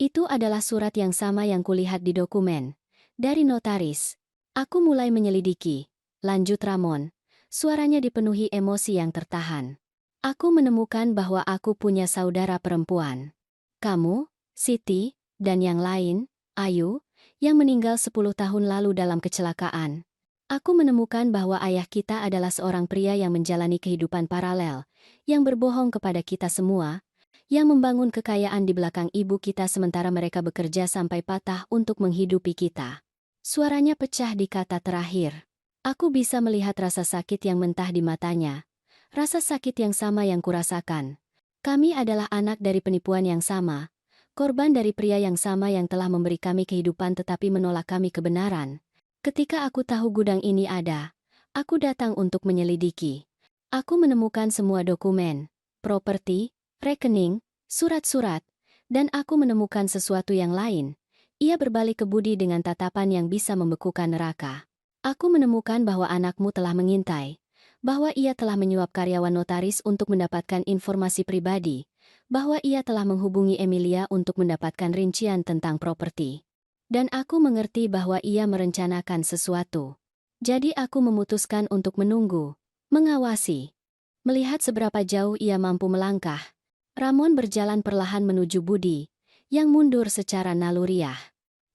Itu adalah surat yang sama yang kulihat di dokumen. Dari notaris. Aku mulai menyelidiki. Lanjut Ramon. Suaranya dipenuhi emosi yang tertahan. Aku menemukan bahwa aku punya saudara perempuan. Kamu, Siti, dan yang lain, Ayu, yang meninggal 10 tahun lalu dalam kecelakaan. Aku menemukan bahwa ayah kita adalah seorang pria yang menjalani kehidupan paralel, yang berbohong kepada kita semua, yang membangun kekayaan di belakang ibu kita sementara mereka bekerja sampai patah untuk menghidupi kita. Suaranya pecah di kata terakhir. Aku bisa melihat rasa sakit yang mentah di matanya. Rasa sakit yang sama yang kurasakan. Kami adalah anak dari penipuan yang sama, korban dari pria yang sama yang telah memberi kami kehidupan tetapi menolak kami kebenaran. Ketika aku tahu gudang ini ada, aku datang untuk menyelidiki. Aku menemukan semua dokumen, properti, rekening, surat-surat, dan aku menemukan sesuatu yang lain. Ia berbalik ke Budi dengan tatapan yang bisa membekukan neraka. Aku menemukan bahwa anakmu telah mengintai, bahwa ia telah menyuap karyawan notaris untuk mendapatkan informasi pribadi, bahwa ia telah menghubungi Emilia untuk mendapatkan rincian tentang properti. Dan aku mengerti bahwa ia merencanakan sesuatu. Jadi aku memutuskan untuk menunggu, mengawasi. Melihat seberapa jauh ia mampu melangkah, Ramon berjalan perlahan menuju Budi, yang mundur secara naluriah.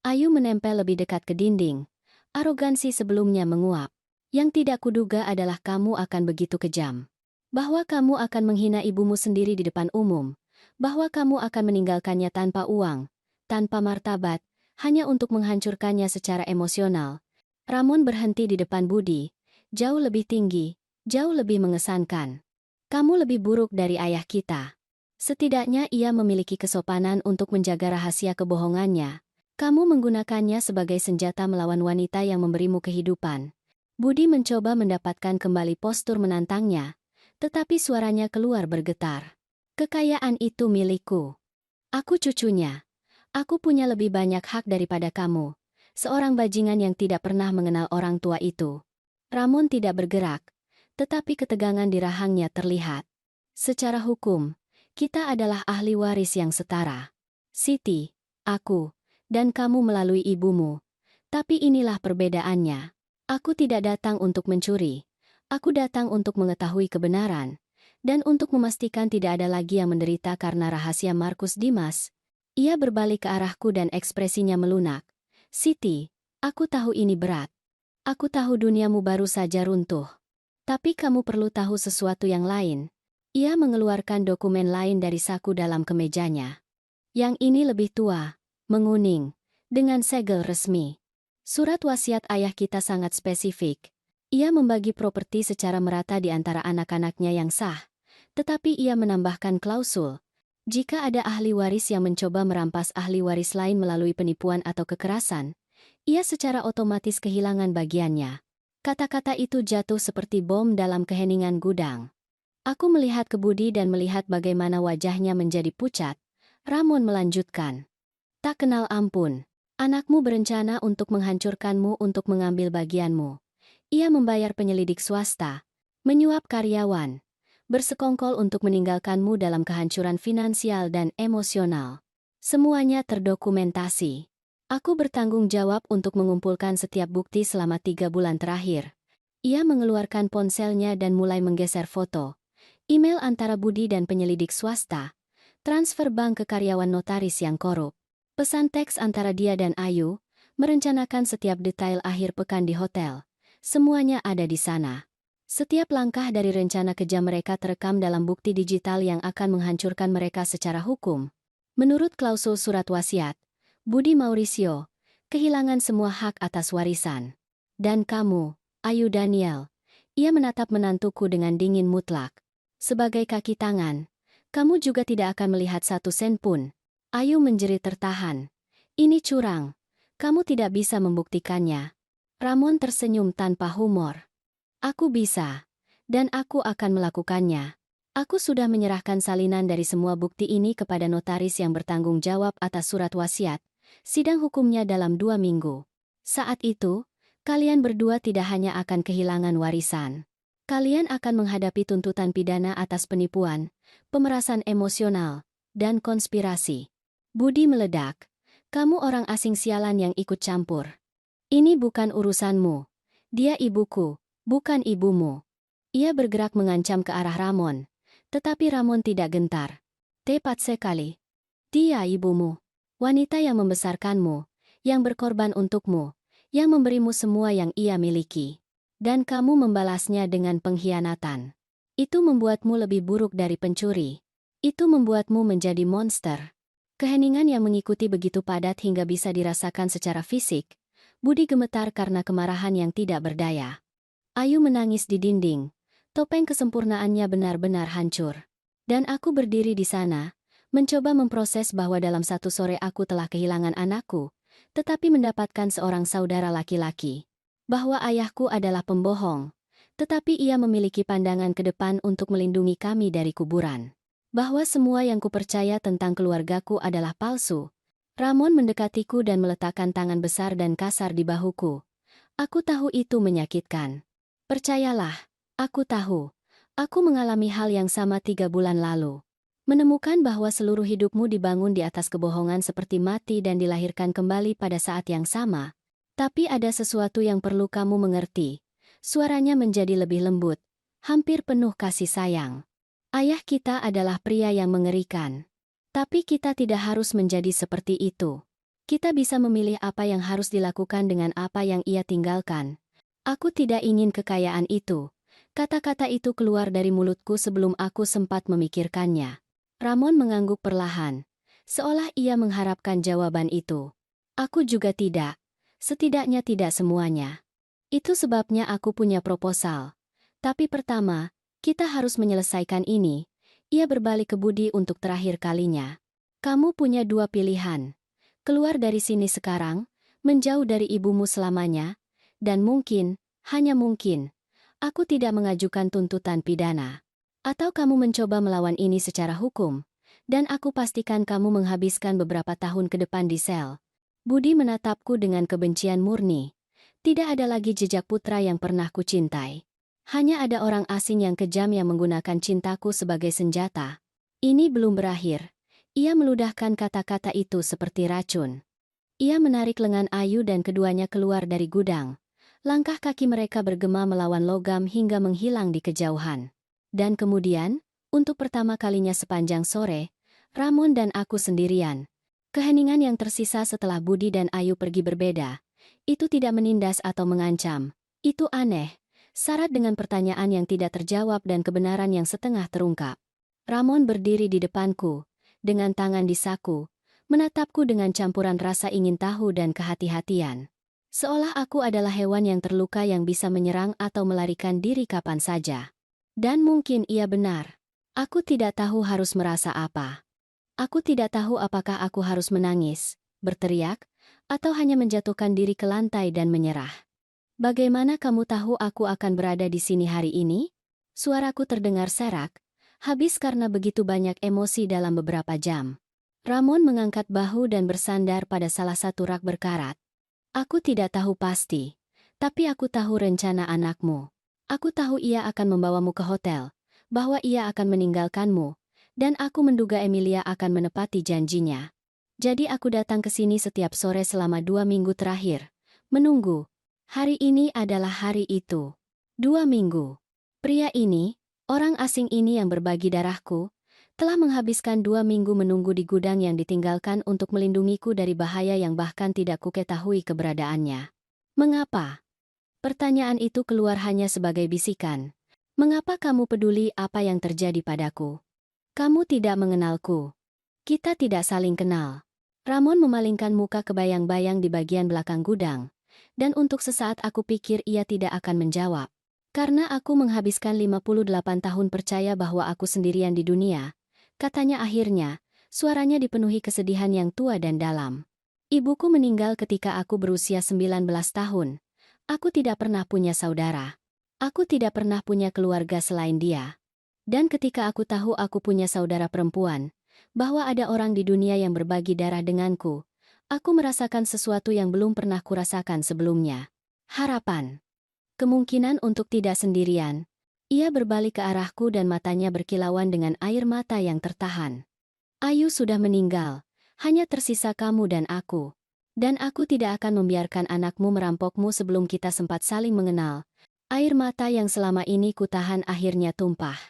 Ayu menempel lebih dekat ke dinding. Arogansi sebelumnya menguap. Yang tidak kuduga adalah kamu akan begitu kejam. Bahwa kamu akan menghina ibumu sendiri di depan umum. Bahwa kamu akan meninggalkannya tanpa uang, tanpa martabat, hanya untuk menghancurkannya secara emosional. Ramon berhenti di depan Budi, jauh lebih tinggi, jauh lebih mengesankan. Kamu lebih buruk dari ayah kita. Setidaknya ia memiliki kesopanan untuk menjaga rahasia kebohongannya. Kamu menggunakannya sebagai senjata melawan wanita yang memberimu kehidupan. Budi mencoba mendapatkan kembali postur menantangnya, tetapi suaranya keluar bergetar. Kekayaan itu milikku. Aku cucunya. Aku punya lebih banyak hak daripada kamu, seorang bajingan yang tidak pernah mengenal orang tua itu. Ramon tidak bergerak, tetapi ketegangan di rahangnya terlihat. Secara hukum, kita adalah ahli waris yang setara. Siti, aku, dan kamu melalui ibumu. Tapi inilah perbedaannya. Aku tidak datang untuk mencuri. Aku datang untuk mengetahui kebenaran, dan untuk memastikan tidak ada lagi yang menderita karena rahasia Markus Dimas. Ia berbalik ke arahku dan ekspresinya melunak. Siti, aku tahu ini berat. Aku tahu duniamu baru saja runtuh. Tapi kamu perlu tahu sesuatu yang lain. Ia mengeluarkan dokumen lain dari saku dalam kemejanya. Yang ini lebih tua, menguning, dengan segel resmi. Surat wasiat ayah kita sangat spesifik. Ia membagi properti secara merata di antara anak-anaknya yang sah. Tetapi ia menambahkan klausul. Jika ada ahli waris yang mencoba merampas ahli waris lain melalui penipuan atau kekerasan, ia secara otomatis kehilangan bagiannya. Kata-kata itu jatuh seperti bom dalam keheningan gudang. Aku melihat ke Budi dan melihat bagaimana wajahnya menjadi pucat. Ramon melanjutkan. Tak kenal ampun. Anakmu berencana untuk menghancurkanmu untuk mengambil bagianmu. Ia membayar penyelidik swasta, menyuap karyawan, bersekongkol untuk meninggalkanmu dalam kehancuran finansial dan emosional. Semuanya terdokumentasi. Aku bertanggung jawab untuk mengumpulkan setiap bukti selama 3 bulan terakhir. Ia mengeluarkan ponselnya dan mulai menggeser foto. Email antara Budi dan penyelidik swasta. Transfer bank ke karyawan notaris yang korup. Pesan teks antara dia dan Ayu. Merencanakan setiap detail akhir pekan di hotel. Semuanya ada di sana. Setiap langkah dari rencana kejam mereka terekam dalam bukti digital yang akan menghancurkan mereka secara hukum. Menurut klausul surat wasiat, Budi Mauricio kehilangan semua hak atas warisan. Dan kamu, Ayu Daniel, ia menatap menantuku dengan dingin mutlak. Sebagai kaki tangan, kamu juga tidak akan melihat 1 sen pun. Ayu menjerit tertahan. Ini curang. Kamu tidak bisa membuktikannya. Ramon tersenyum tanpa humor. Aku bisa. Dan aku akan melakukannya. Aku sudah menyerahkan salinan dari semua bukti ini kepada notaris yang bertanggung jawab atas surat wasiat. Sidang hukumnya dalam 2 minggu. Saat itu, kalian berdua tidak hanya akan kehilangan warisan. Kalian akan menghadapi tuntutan pidana atas penipuan, pemerasan emosional, dan konspirasi. Budi meledak. Kamu orang asing sialan yang ikut campur. Ini bukan urusanmu. Dia ibuku, bukan ibumu. Ia bergerak mengancam ke arah Ramon. Tetapi Ramon tidak gentar. Tepat sekali. Dia ibumu. Wanita yang membesarkanmu, yang berkorban untukmu, yang memberimu semua yang ia miliki. Dan kamu membalasnya dengan pengkhianatan. Itu membuatmu lebih buruk dari pencuri. Itu membuatmu menjadi monster. Keheningan yang mengikuti begitu padat hingga bisa dirasakan secara fisik. Budi gemetar karena kemarahan yang tidak berdaya. Ayu menangis di dinding. Topeng kesempurnaannya benar-benar hancur. Dan aku berdiri di sana, mencoba memproses bahwa dalam satu sore aku telah kehilangan anakku, tetapi mendapatkan seorang saudara laki-laki. Bahwa ayahku adalah pembohong, tetapi ia memiliki pandangan ke depan untuk melindungi kami dari kuburan. Bahwa semua yang kupercaya tentang keluargaku adalah palsu. Ramon mendekatiku dan meletakkan tangan besar dan kasar di bahuku. Aku tahu itu menyakitkan. Percayalah, aku tahu. Aku mengalami hal yang sama 3 bulan lalu. Menemukan bahwa seluruh hidupmu dibangun di atas kebohongan seperti mati dan dilahirkan kembali pada saat yang sama. Tapi ada sesuatu yang perlu kamu mengerti. Suaranya menjadi lebih lembut, hampir penuh kasih sayang. Ayah kita adalah pria yang mengerikan. Tapi kita tidak harus menjadi seperti itu. Kita bisa memilih apa yang harus dilakukan dengan apa yang ia tinggalkan. Aku tidak ingin kekayaan itu. Kata-kata itu keluar dari mulutku sebelum aku sempat memikirkannya. Ramon mengangguk perlahan, seolah ia mengharapkan jawaban itu. Aku juga tidak. Setidaknya tidak semuanya. Itu sebabnya aku punya proposal. Tapi pertama, kita harus menyelesaikan ini. Ia berbalik ke Budi untuk terakhir kalinya. Kamu punya 2 pilihan. Keluar dari sini sekarang, menjauh dari ibumu selamanya, dan mungkin, hanya mungkin, aku tidak mengajukan tuntutan pidana. Atau kamu mencoba melawan ini secara hukum, dan aku pastikan kamu menghabiskan beberapa tahun ke depan di sel. Budi menatapku dengan kebencian murni. Tidak ada lagi jejak putra yang pernah kucintai. Hanya ada orang asing yang kejam yang menggunakan cintaku sebagai senjata. Ini belum berakhir. Ia meludahkan kata-kata itu seperti racun. Ia menarik lengan Ayu dan keduanya keluar dari gudang. Langkah kaki mereka bergema melawan logam hingga menghilang di kejauhan. Dan kemudian, untuk pertama kalinya sepanjang sore, Ramon dan aku sendirian. Keheningan yang tersisa setelah Budi dan Ayu pergi berbeda. Itu tidak menindas atau mengancam. Itu aneh, syarat dengan pertanyaan yang tidak terjawab dan kebenaran yang setengah terungkap. Ramon berdiri di depanku, dengan tangan di saku, menatapku dengan campuran rasa ingin tahu dan kehati-hatian. Seolah aku adalah hewan yang terluka yang bisa menyerang atau melarikan diri kapan saja. Dan mungkin ia benar. Aku tidak tahu harus merasa apa. Aku tidak tahu apakah aku harus menangis, berteriak, atau hanya menjatuhkan diri ke lantai dan menyerah. Bagaimana kamu tahu aku akan berada di sini hari ini? Suaraku terdengar serak, habis karena begitu banyak emosi dalam beberapa jam. Ramon mengangkat bahu dan bersandar pada salah satu rak berkarat. Aku tidak tahu pasti, tapi aku tahu rencana anakmu. Aku tahu ia akan membawamu ke hotel, bahwa ia akan meninggalkanmu. Dan aku menduga Emilia akan menepati janjinya. Jadi aku datang ke sini setiap sore selama 2 minggu terakhir. Menunggu. Hari ini adalah hari itu. 2 minggu. Pria ini, orang asing ini yang berbagi darahku, telah menghabiskan 2 minggu menunggu di gudang yang ditinggalkan untuk melindungiku dari bahaya yang bahkan tidak kuketahui keberadaannya. Mengapa? Pertanyaan itu keluar hanya sebagai bisikan. Mengapa kamu peduli apa yang terjadi padaku? Kamu tidak mengenalku. Kita tidak saling kenal. Ramon memalingkan muka ke bayang-bayang di bagian belakang gudang, dan untuk sesaat aku pikir ia tidak akan menjawab. Karena aku menghabiskan 58 tahun percaya bahwa aku sendirian di dunia, katanya akhirnya, suaranya dipenuhi kesedihan yang tua dan dalam. Ibuku meninggal ketika aku berusia 19 tahun. Aku tidak pernah punya saudara. Aku tidak pernah punya keluarga selain dia. Dan ketika aku tahu aku punya saudara perempuan, bahwa ada orang di dunia yang berbagi darah denganku, aku merasakan sesuatu yang belum pernah kurasakan sebelumnya. Harapan. Kemungkinan untuk tidak sendirian. Ia berbalik ke arahku dan matanya berkilauan dengan air mata yang tertahan. Ayu sudah meninggal. Hanya tersisa kamu dan aku. Dan aku tidak akan membiarkan anakmu merampokmu sebelum kita sempat saling mengenal. Air mata yang selama ini kutahan akhirnya tumpah.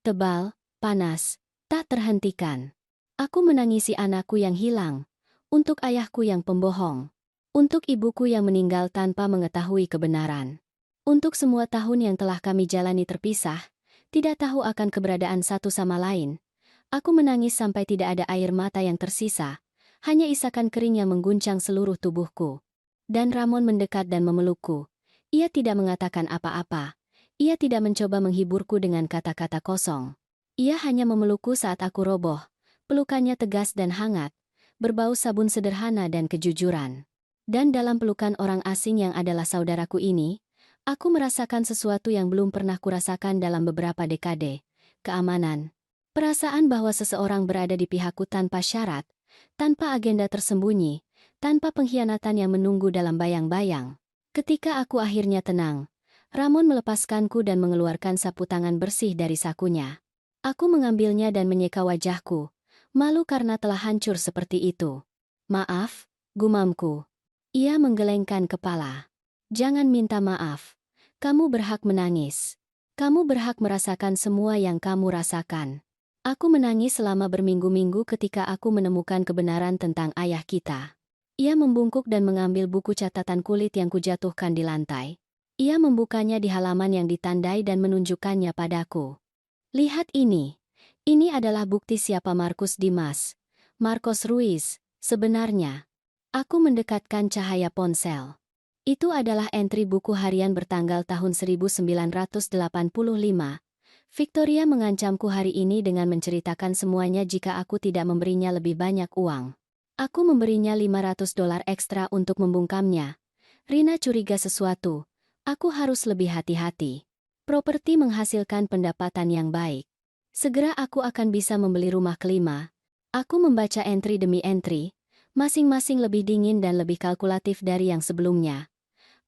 Tebal, panas, tak terhentikan. Aku menangisi anakku yang hilang. Untuk ayahku yang pembohong. Untuk ibuku yang meninggal tanpa mengetahui kebenaran. Untuk semua tahun yang telah kami jalani terpisah, tidak tahu akan keberadaan satu sama lain. Aku menangis sampai tidak ada air mata yang tersisa. Hanya isakan kering yang mengguncang seluruh tubuhku. Dan Ramon mendekat dan memelukku. Ia tidak mengatakan apa-apa. Ia tidak mencoba menghiburku dengan kata-kata kosong. Ia hanya memelukku saat aku roboh. Pelukannya tegas dan hangat. Berbau sabun sederhana dan kejujuran. Dan dalam pelukan orang asing yang adalah saudaraku ini, aku merasakan sesuatu yang belum pernah kurasakan dalam beberapa dekade. Keamanan. Perasaan bahwa seseorang berada di pihakku tanpa syarat, tanpa agenda tersembunyi, tanpa pengkhianatan yang menunggu dalam bayang-bayang. Ketika aku akhirnya tenang, Ramon melepaskanku dan mengeluarkan sapu tangan bersih dari sakunya. Aku mengambilnya dan menyeka wajahku, malu karena telah hancur seperti itu. Maaf, gumamku. Ia menggelengkan kepala. Jangan minta maaf. Kamu berhak menangis. Kamu berhak merasakan semua yang kamu rasakan. Aku menangis selama berminggu-minggu ketika aku menemukan kebenaran tentang ayah kita. Ia membungkuk dan mengambil buku catatan kulit yang kujatuhkan di lantai. Ia membukanya di halaman yang ditandai dan menunjukkannya padaku. Lihat ini. Ini adalah bukti siapa Markus Dimas. Marcos Ruiz, sebenarnya. Aku mendekatkan cahaya ponsel. Itu adalah entri buku harian bertanggal tahun 1985. Victoria mengancamku hari ini dengan menceritakan semuanya jika aku tidak memberinya lebih banyak uang. Aku memberinya $500 ekstra untuk membungkamnya. Rina curiga sesuatu. Aku harus lebih hati-hati. Properti menghasilkan pendapatan yang baik. Segera aku akan bisa membeli rumah kelima. Aku membaca entri demi entri. Masing-masing lebih dingin dan lebih kalkulatif dari yang sebelumnya.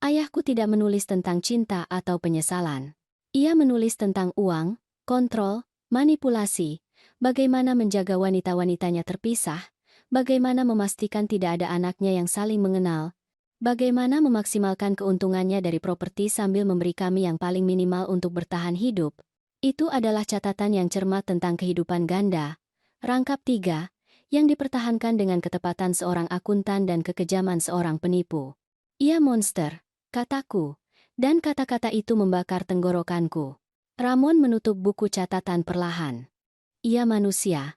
Ayahku tidak menulis tentang cinta atau penyesalan. Ia menulis tentang uang, kontrol, manipulasi, bagaimana menjaga wanita-wanitanya terpisah, bagaimana memastikan tidak ada anaknya yang saling mengenal, bagaimana memaksimalkan keuntungannya dari properti sambil memberi kami yang paling minimal untuk bertahan hidup. Itu adalah catatan yang cermat tentang kehidupan ganda. Rangkap 3, yang dipertahankan dengan ketepatan seorang akuntan dan kekejaman seorang penipu. Ia monster, kataku. Dan kata-kata itu membakar tenggorokanku. Ramon menutup buku catatan perlahan. Ia manusia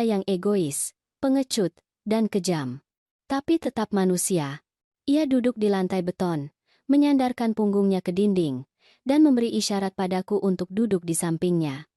yang egois, pengecut, dan kejam. Tapi tetap manusia. Ia duduk di lantai beton, menyandarkan punggungnya ke dinding, dan memberi isyarat padaku untuk duduk di sampingnya.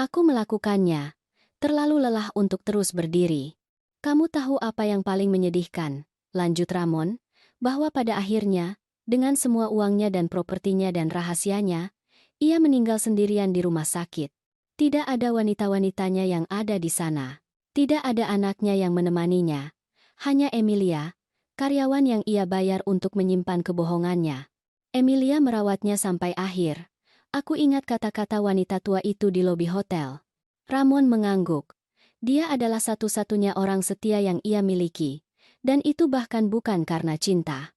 Aku melakukannya, terlalu lelah untuk terus berdiri. Kamu tahu apa yang paling menyedihkan, lanjut Ramon, bahwa pada akhirnya, dengan semua uangnya dan propertinya dan rahasianya, ia meninggal sendirian di rumah sakit. Tidak ada wanita-wanitanya yang ada di sana. Tidak ada anaknya yang menemaninya. Hanya Emilia, karyawan yang ia bayar untuk menyimpan kebohongannya. Emilia merawatnya sampai akhir. Aku ingat kata-kata wanita tua itu di lobi hotel. Ramon mengangguk. Dia adalah satu-satunya orang setia yang ia miliki. Dan itu bahkan bukan karena cinta.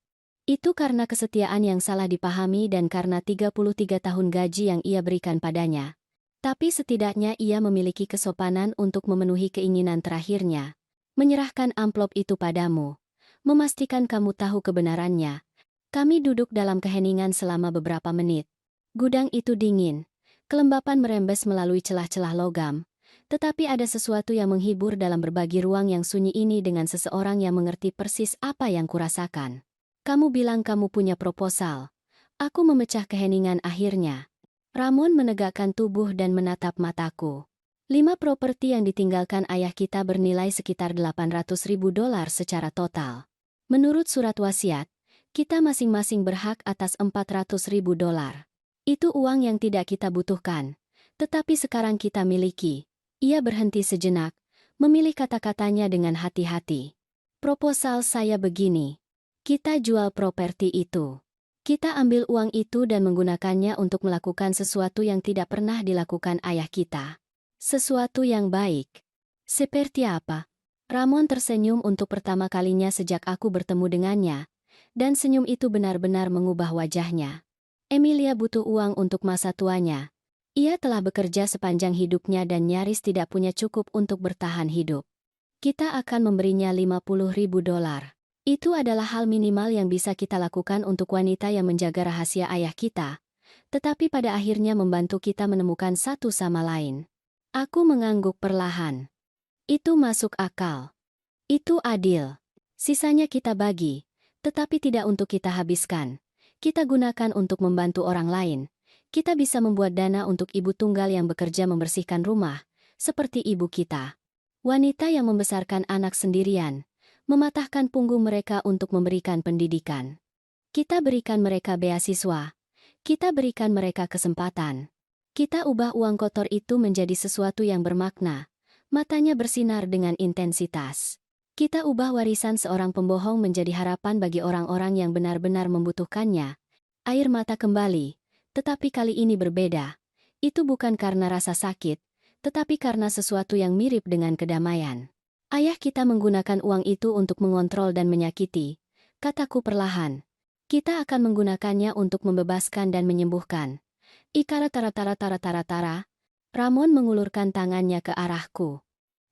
Itu karena kesetiaan yang salah dipahami dan karena 33 tahun gaji yang ia berikan padanya. Tapi setidaknya ia memiliki kesopanan untuk memenuhi keinginan terakhirnya. Menyerahkan amplop itu padamu. Memastikan kamu tahu kebenarannya. Kami duduk dalam keheningan selama beberapa menit. Gudang itu dingin. Kelembapan merembes melalui celah-celah logam. Tetapi ada sesuatu yang menghibur dalam berbagi ruang yang sunyi ini dengan seseorang yang mengerti persis apa yang kurasakan. Kamu bilang kamu punya proposal. Aku memecah keheningan akhirnya. Ramon menegakkan tubuh dan menatap mataku. 5 properti yang ditinggalkan ayah kita bernilai sekitar $800.000 secara total. Menurut surat wasiat, kita masing-masing berhak atas $400.000. Itu uang yang tidak kita butuhkan, tetapi sekarang kita miliki. Ia berhenti sejenak, memilih kata-katanya dengan hati-hati. Proposal saya begini. Kita jual properti itu. Kita ambil uang itu dan menggunakannya untuk melakukan sesuatu yang tidak pernah dilakukan ayah kita. Sesuatu yang baik. Seperti apa? Ramon tersenyum untuk pertama kalinya sejak aku bertemu dengannya, dan senyum itu benar-benar mengubah wajahnya. Emilia butuh uang untuk masa tuanya. Ia telah bekerja sepanjang hidupnya dan nyaris tidak punya cukup untuk bertahan hidup. Kita akan memberinya $50.000. Itu adalah hal minimal yang bisa kita lakukan untuk wanita yang menjaga rahasia ayah kita, tetapi pada akhirnya membantu kita menemukan satu sama lain. Aku mengangguk perlahan. Itu masuk akal. Itu adil. Sisanya kita bagi, tetapi tidak untuk kita habiskan. Kita gunakan untuk membantu orang lain. Kita bisa membuat dana untuk ibu tunggal yang bekerja membersihkan rumah, seperti ibu kita. Wanita yang membesarkan anak sendirian, mematahkan punggung mereka untuk memberikan pendidikan. Kita berikan mereka beasiswa. Kita berikan mereka kesempatan. Kita ubah uang kotor itu menjadi sesuatu yang bermakna. Matanya bersinar dengan intensitas. Kita ubah warisan seorang pembohong menjadi harapan bagi orang-orang yang benar-benar membutuhkannya. Air mata kembali, tetapi kali ini berbeda. Itu bukan karena rasa sakit, tetapi karena sesuatu yang mirip dengan kedamaian. Ayah kita menggunakan uang itu untuk mengontrol dan menyakiti. Kataku perlahan. Kita akan menggunakannya untuk membebaskan dan menyembuhkan. Ikara tara-tara-tara-tara-tara. Ramon mengulurkan tangannya ke arahku.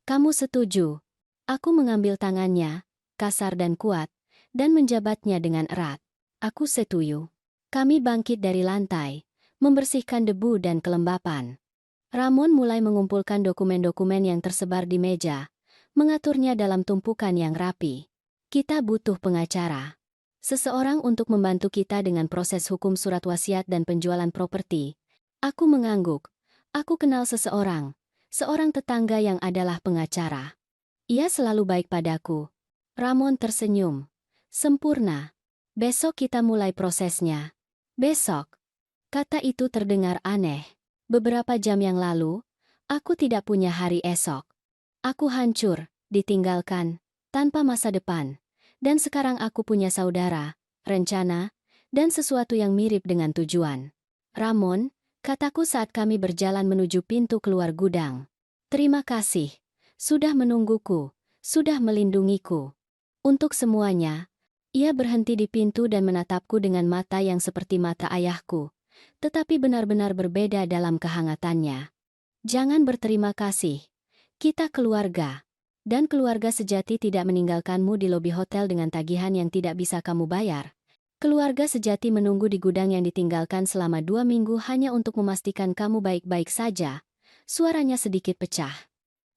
Kamu setuju? Aku mengambil tangannya, kasar dan kuat, dan menjabatnya dengan erat. Aku setuju. Kami bangkit dari lantai, membersihkan debu dan kelembapan. Ramon mulai mengumpulkan dokumen-dokumen yang tersebar di meja, mengaturnya dalam tumpukan yang rapi. Kita butuh pengacara. Seseorang untuk membantu kita dengan proses hukum surat wasiat dan penjualan properti. Aku mengangguk. Aku kenal seseorang tetangga yang adalah pengacara. Ia selalu baik padaku. Ramon tersenyum. Sempurna. Besok kita mulai prosesnya. Besok. Kata itu terdengar aneh. Beberapa jam yang lalu, aku tidak punya hari esok. Aku hancur, ditinggalkan, tanpa masa depan. Dan sekarang aku punya saudara, rencana, dan sesuatu yang mirip dengan tujuan. Ramon, kataku saat kami berjalan menuju pintu keluar gudang. Terima kasih. Sudah menungguku, sudah melindungiku. Untuk semuanya, ia berhenti di pintu dan menatapku dengan mata yang seperti mata ayahku, tetapi benar-benar berbeda dalam kehangatannya. Jangan berterima kasih. Kita keluarga. Dan keluarga sejati tidak meninggalkanmu di lobi hotel dengan tagihan yang tidak bisa kamu bayar. Keluarga sejati menunggu di gudang yang ditinggalkan selama 2 minggu hanya untuk memastikan kamu baik-baik saja. Suaranya sedikit pecah.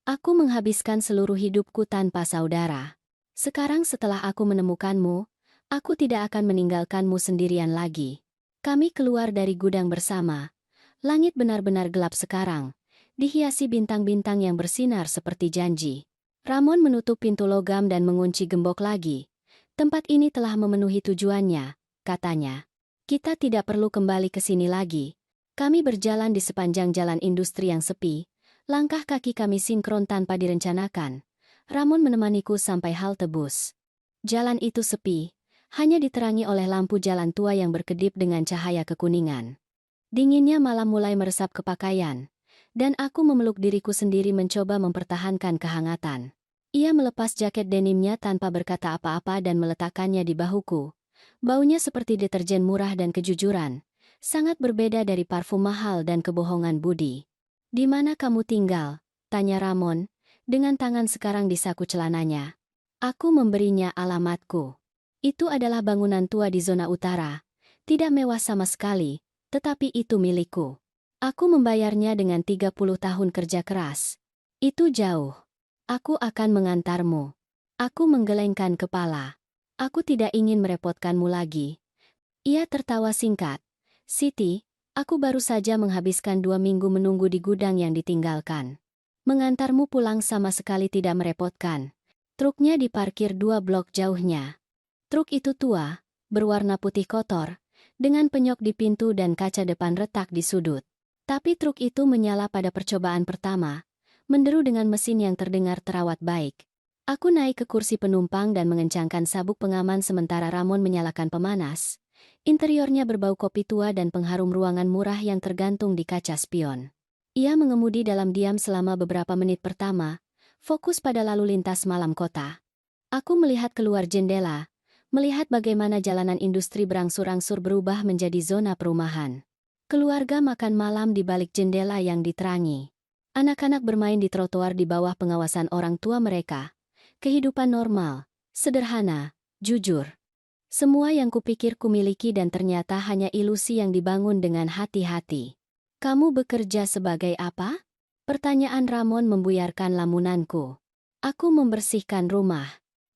Aku menghabiskan seluruh hidupku tanpa saudara. Sekarang setelah aku menemukanmu, aku tidak akan meninggalkanmu sendirian lagi. Kami keluar dari gudang bersama. Langit benar-benar gelap sekarang, dihiasi bintang-bintang yang bersinar seperti janji. Ramon menutup pintu logam dan mengunci gembok lagi. Tempat ini telah memenuhi tujuannya, katanya. Kita tidak perlu kembali ke sini lagi. Kami berjalan di sepanjang jalan industri yang sepi. Langkah kaki kami sinkron tanpa direncanakan. Ramon menemaniku sampai halte bus. Jalan itu sepi, hanya diterangi oleh lampu jalan tua yang berkedip dengan cahaya kekuningan. Dinginnya malam mulai meresap ke pakaian. Dan aku memeluk diriku sendiri mencoba mempertahankan kehangatan. Ia melepas jaket denimnya tanpa berkata apa-apa dan meletakkannya di bahuku. Baunya seperti deterjen murah dan kejujuran. Sangat berbeda dari parfum mahal dan kebohongan budi. "Di mana kamu tinggal?" tanya Ramon, dengan tangan sekarang di saku celananya. Aku memberinya alamatku. Itu adalah bangunan tua di zona utara. Tidak mewah sama sekali, tetapi itu milikku. Aku membayarnya dengan 30 tahun kerja keras. Itu jauh. Aku akan mengantarmu. Aku menggelengkan kepala. Aku tidak ingin merepotkanmu lagi. Ia tertawa singkat. Siti, aku baru saja menghabiskan 2 minggu menunggu di gudang yang ditinggalkan. Mengantarmu pulang sama sekali tidak merepotkan. Truknya diparkir 2 blok jauhnya. Truk itu tua, berwarna putih kotor, dengan penyok di pintu dan kaca depan retak di sudut. Tapi truk itu menyala pada percobaan pertama, menderu dengan mesin yang terdengar terawat baik. Aku naik ke kursi penumpang dan mengencangkan sabuk pengaman sementara Ramon menyalakan pemanas. Interiornya berbau kopi tua dan pengharum ruangan murah yang tergantung di kaca spion. Ia mengemudi dalam diam selama beberapa menit pertama, fokus pada lalu lintas malam kota. Aku melihat keluar jendela, melihat bagaimana jalanan industri berangsur-angsur berubah menjadi zona perumahan. Keluarga makan malam di balik jendela yang diterangi. Anak-anak bermain di trotoar di bawah pengawasan orang tua mereka. Kehidupan normal, sederhana, jujur. Semua yang kupikir kumiliki dan ternyata hanya ilusi yang dibangun dengan hati-hati. Kamu bekerja sebagai apa? Pertanyaan Ramon membuyarkan lamunanku. Aku membersihkan rumah.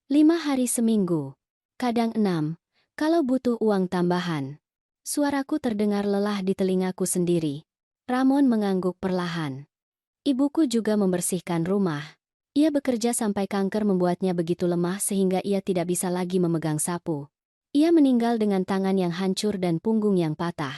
5 hari seminggu. Kadang 6, kalau butuh uang tambahan. Suaraku terdengar lelah di telingaku sendiri. Ramon mengangguk perlahan. Ibuku juga membersihkan rumah. Ia bekerja sampai kanker membuatnya begitu lemah sehingga ia tidak bisa lagi memegang sapu. Ia meninggal dengan tangan yang hancur dan punggung yang patah.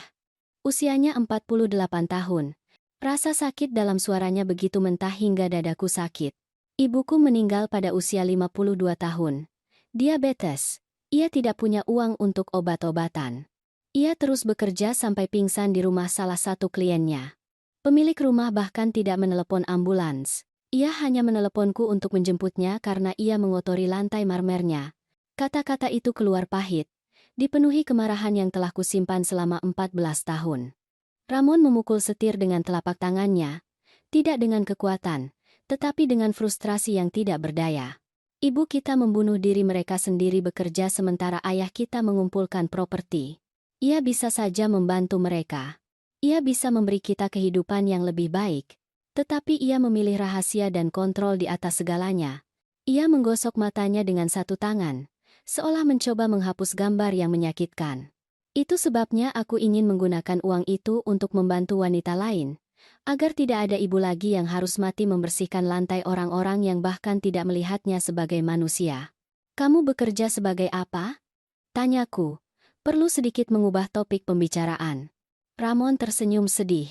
Usianya 48 tahun. Rasa sakit dalam suaranya begitu mentah hingga dadaku sakit. Ibuku meninggal pada usia 52 tahun. Diabetes. Ia tidak punya uang untuk obat-obatan. Ia terus bekerja sampai pingsan di rumah salah satu kliennya. Pemilik rumah bahkan tidak menelepon ambulans. Ia hanya meneleponku untuk menjemputnya karena ia mengotori lantai marmernya. Kata-kata itu keluar pahit, dipenuhi kemarahan yang telah kusimpan selama 14 tahun. Ramon memukul setir dengan telapak tangannya, tidak dengan kekuatan, tetapi dengan frustrasi yang tidak berdaya. Ibu kita membunuh diri mereka sendiri bekerja sementara ayah kita mengumpulkan properti. Ia bisa saja membantu mereka. Ia bisa memberi kita kehidupan yang lebih baik, tetapi ia memilih rahasia dan kontrol di atas segalanya. Ia menggosok matanya dengan satu tangan, seolah mencoba menghapus gambar yang menyakitkan. Itu sebabnya aku ingin menggunakan uang itu untuk membantu wanita lain, agar tidak ada ibu lagi yang harus mati membersihkan lantai orang-orang yang bahkan tidak melihatnya sebagai manusia. Kamu bekerja sebagai apa? Tanyaku, perlu sedikit mengubah topik pembicaraan. Ramon tersenyum sedih.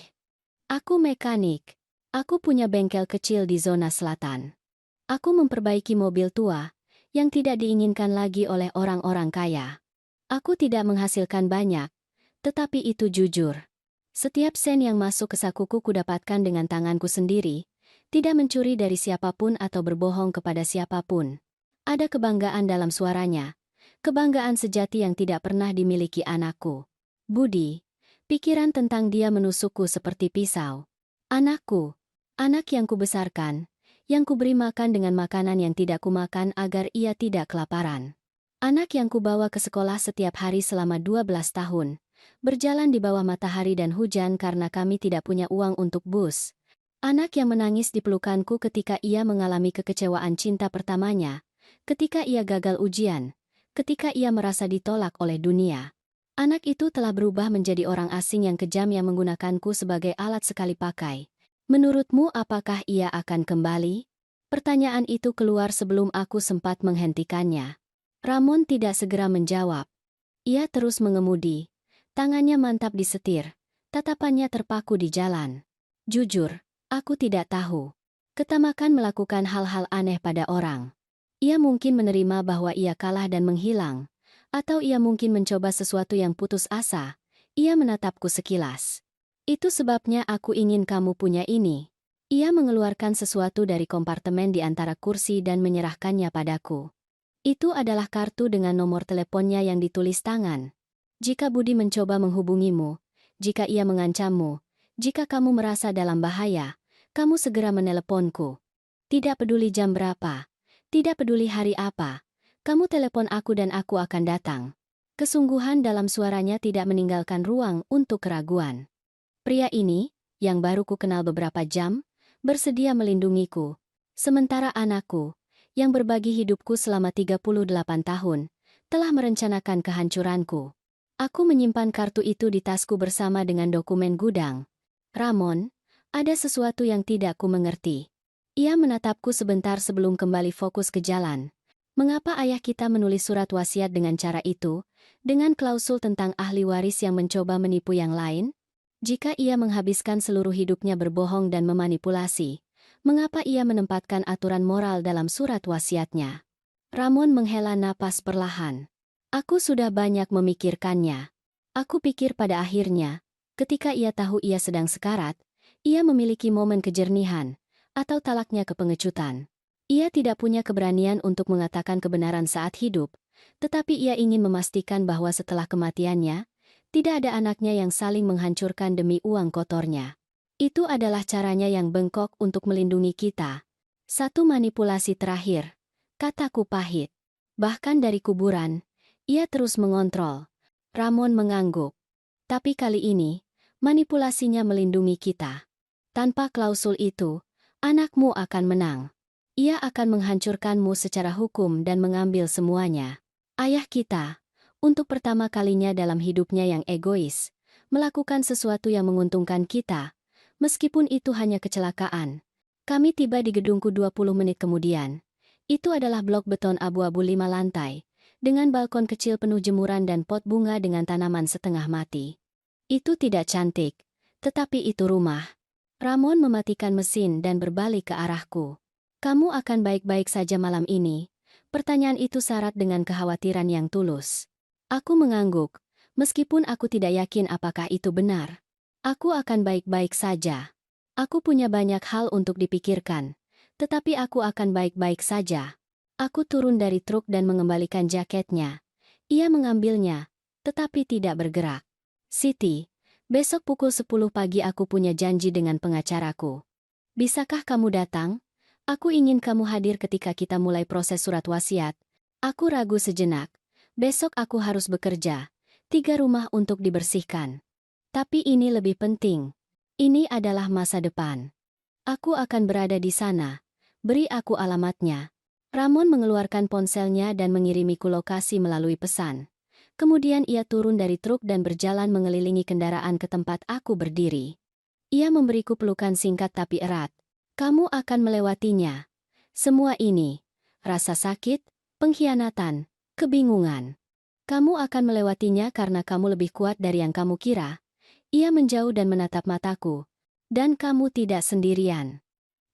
Aku mekanik. Aku punya bengkel kecil di zona selatan. Aku memperbaiki mobil tua, yang tidak diinginkan lagi oleh orang-orang kaya. Aku tidak menghasilkan banyak, tetapi itu jujur. Setiap sen yang masuk ke sakuku kudapatkan dengan tanganku sendiri, tidak mencuri dari siapapun atau berbohong kepada siapapun. Ada kebanggaan dalam suaranya, kebanggaan sejati yang tidak pernah dimiliki anakku. Budi, pikiran tentang dia menusukku seperti pisau. Anakku, anak yang kubesarkan, yang kuberi makan dengan makanan yang tidak kumakan agar ia tidak kelaparan. Anak yang kubawa ke sekolah setiap hari selama 12 tahun, berjalan di bawah matahari dan hujan karena kami tidak punya uang untuk bus. Anak yang menangis di pelukanku ketika ia mengalami kekecewaan cinta pertamanya, ketika ia gagal ujian, ketika ia merasa ditolak oleh dunia. Anak itu telah berubah menjadi orang asing yang kejam yang menggunakanku sebagai alat sekali pakai. Menurutmu apakah ia akan kembali? Pertanyaan itu keluar sebelum aku sempat menghentikannya. Ramon tidak segera menjawab. Ia terus mengemudi. Tangannya mantap di setir. Tatapannya terpaku di jalan. Jujur, aku tidak tahu. Ketamakan melakukan hal-hal aneh pada orang. Ia mungkin menerima bahwa ia kalah dan menghilang. Atau ia mungkin mencoba sesuatu yang putus asa. Ia menatapku sekilas. Itu sebabnya aku ingin kamu punya ini. Ia mengeluarkan sesuatu dari kompartemen di antara kursi dan menyerahkannya padaku. Itu adalah kartu dengan nomor teleponnya yang ditulis tangan. Jika Budi mencoba menghubungimu, jika ia mengancammu, jika kamu merasa dalam bahaya, kamu segera meneleponku. Tidak peduli jam berapa, tidak peduli hari apa, kamu telepon aku dan aku akan datang. Kesungguhan dalam suaranya tidak meninggalkan ruang untuk keraguan. Pria ini, yang baru ku kenal beberapa jam, bersedia melindungiku. Sementara anakku, yang berbagi hidupku selama 38 tahun, telah merencanakan kehancuranku. Aku menyimpan kartu itu di tasku bersama dengan dokumen gudang. Ramon, ada sesuatu yang tidak ku mengerti. Ia menatapku sebentar sebelum kembali fokus ke jalan. Mengapa ayah kita menulis surat wasiat dengan cara itu, dengan klausul tentang ahli waris yang mencoba menipu yang lain? Jika ia menghabiskan seluruh hidupnya berbohong dan memanipulasi, mengapa ia menempatkan aturan moral dalam surat wasiatnya? Ramon menghela napas perlahan. Aku sudah banyak memikirkannya. Aku pikir pada akhirnya, ketika ia tahu ia sedang sekarat, ia memiliki momen kejernihan, atau talaknya kepengecutan. Ia tidak punya keberanian untuk mengatakan kebenaran saat hidup, tetapi ia ingin memastikan bahwa setelah kematiannya, tidak ada anaknya yang saling menghancurkan demi uang kotornya. Itu adalah caranya yang bengkok untuk melindungi kita. Satu manipulasi terakhir, kataku pahit. Bahkan dari kuburan, ia terus mengontrol. Ramon mengangguk. Tapi kali ini, manipulasinya melindungi kita. Tanpa klausul itu, anakmu akan menang. Ia akan menghancurkanmu secara hukum dan mengambil semuanya. Ayah kita, untuk pertama kalinya dalam hidupnya yang egois, melakukan sesuatu yang menguntungkan kita, meskipun itu hanya kecelakaan. Kami tiba di gedungku 20 menit kemudian. Itu adalah blok beton abu-abu 5 lantai, dengan balkon kecil penuh jemuran dan pot bunga dengan tanaman setengah mati. Itu tidak cantik, tetapi itu rumah. Ramon mematikan mesin dan berbalik ke arahku. Kamu akan baik-baik saja malam ini? Pertanyaan itu syarat dengan kekhawatiran yang tulus. Aku mengangguk, meskipun aku tidak yakin apakah itu benar. Aku akan baik-baik saja. Aku punya banyak hal untuk dipikirkan, tetapi aku akan baik-baik saja. Aku turun dari truk dan mengembalikan jaketnya. Ia mengambilnya, tetapi tidak bergerak. Siti, besok pukul 10 pagi aku punya janji dengan pengacaraku. Bisakah kamu datang? Aku ingin kamu hadir ketika kita mulai proses surat wasiat. Aku ragu sejenak. Besok aku harus bekerja. 3 rumah untuk dibersihkan. Tapi ini lebih penting. Ini adalah masa depan. Aku akan berada di sana. Beri aku alamatnya. Ramon mengeluarkan ponselnya dan mengirimiku lokasi melalui pesan. Kemudian ia turun dari truk dan berjalan mengelilingi kendaraan ke tempat aku berdiri. Ia memberiku pelukan singkat tapi erat. Kamu akan melewatinya. Semua ini, rasa sakit, pengkhianatan, kebingungan. Kamu akan melewatinya karena kamu lebih kuat dari yang kamu kira. Ia menjauh dan menatap mataku. Dan kamu tidak sendirian.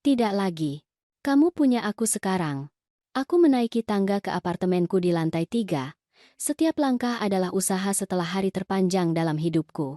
Tidak lagi. Kamu punya aku sekarang. Aku menaiki tangga ke apartemenku di lantai 3. Setiap langkah adalah usaha setelah hari terpanjang dalam hidupku.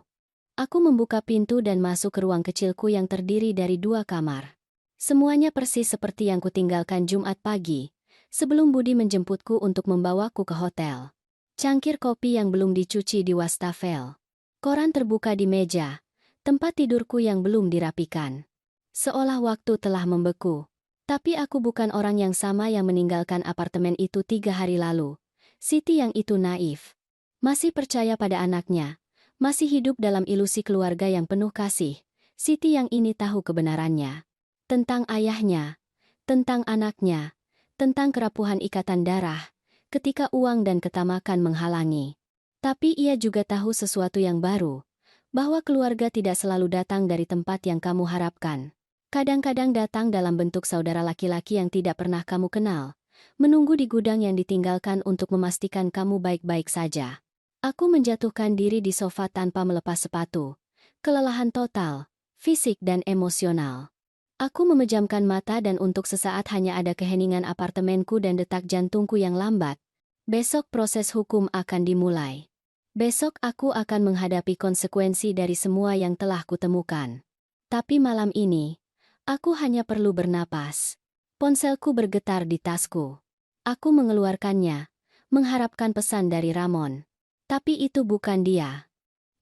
Aku membuka pintu dan masuk ke ruang kecilku yang terdiri dari 2 kamar. Semuanya persis seperti yang kutinggalkan Jumat pagi, sebelum Budi menjemputku untuk membawaku ke hotel. Cangkir kopi yang belum dicuci di wastafel. Koran terbuka di meja, tempat tidurku yang belum dirapikan. Seolah waktu telah membeku. Tapi aku bukan orang yang sama yang meninggalkan apartemen itu 3 hari lalu. Siti yang itu naif. Masih percaya pada anaknya. Masih hidup dalam ilusi keluarga yang penuh kasih. Siti yang ini tahu kebenarannya. Tentang ayahnya, tentang anaknya, tentang kerapuhan ikatan darah, ketika uang dan ketamakan menghalangi. Tapi ia juga tahu sesuatu yang baru, bahwa keluarga tidak selalu datang dari tempat yang kamu harapkan. Kadang-kadang datang dalam bentuk saudara laki-laki yang tidak pernah kamu kenal, menunggu di gudang yang ditinggalkan untuk memastikan kamu baik-baik saja. Aku menjatuhkan diri di sofa tanpa melepas sepatu. Kelelahan total, fisik dan emosional. Aku memejamkan mata dan untuk sesaat hanya ada keheningan apartemenku dan detak jantungku yang lambat. Besok proses hukum akan dimulai. Besok aku akan menghadapi konsekuensi dari semua yang telah kutemukan. Tapi malam ini, aku hanya perlu bernapas. Ponselku bergetar di tasku. Aku mengeluarkannya, mengharapkan pesan dari Ramon. Tapi itu bukan dia.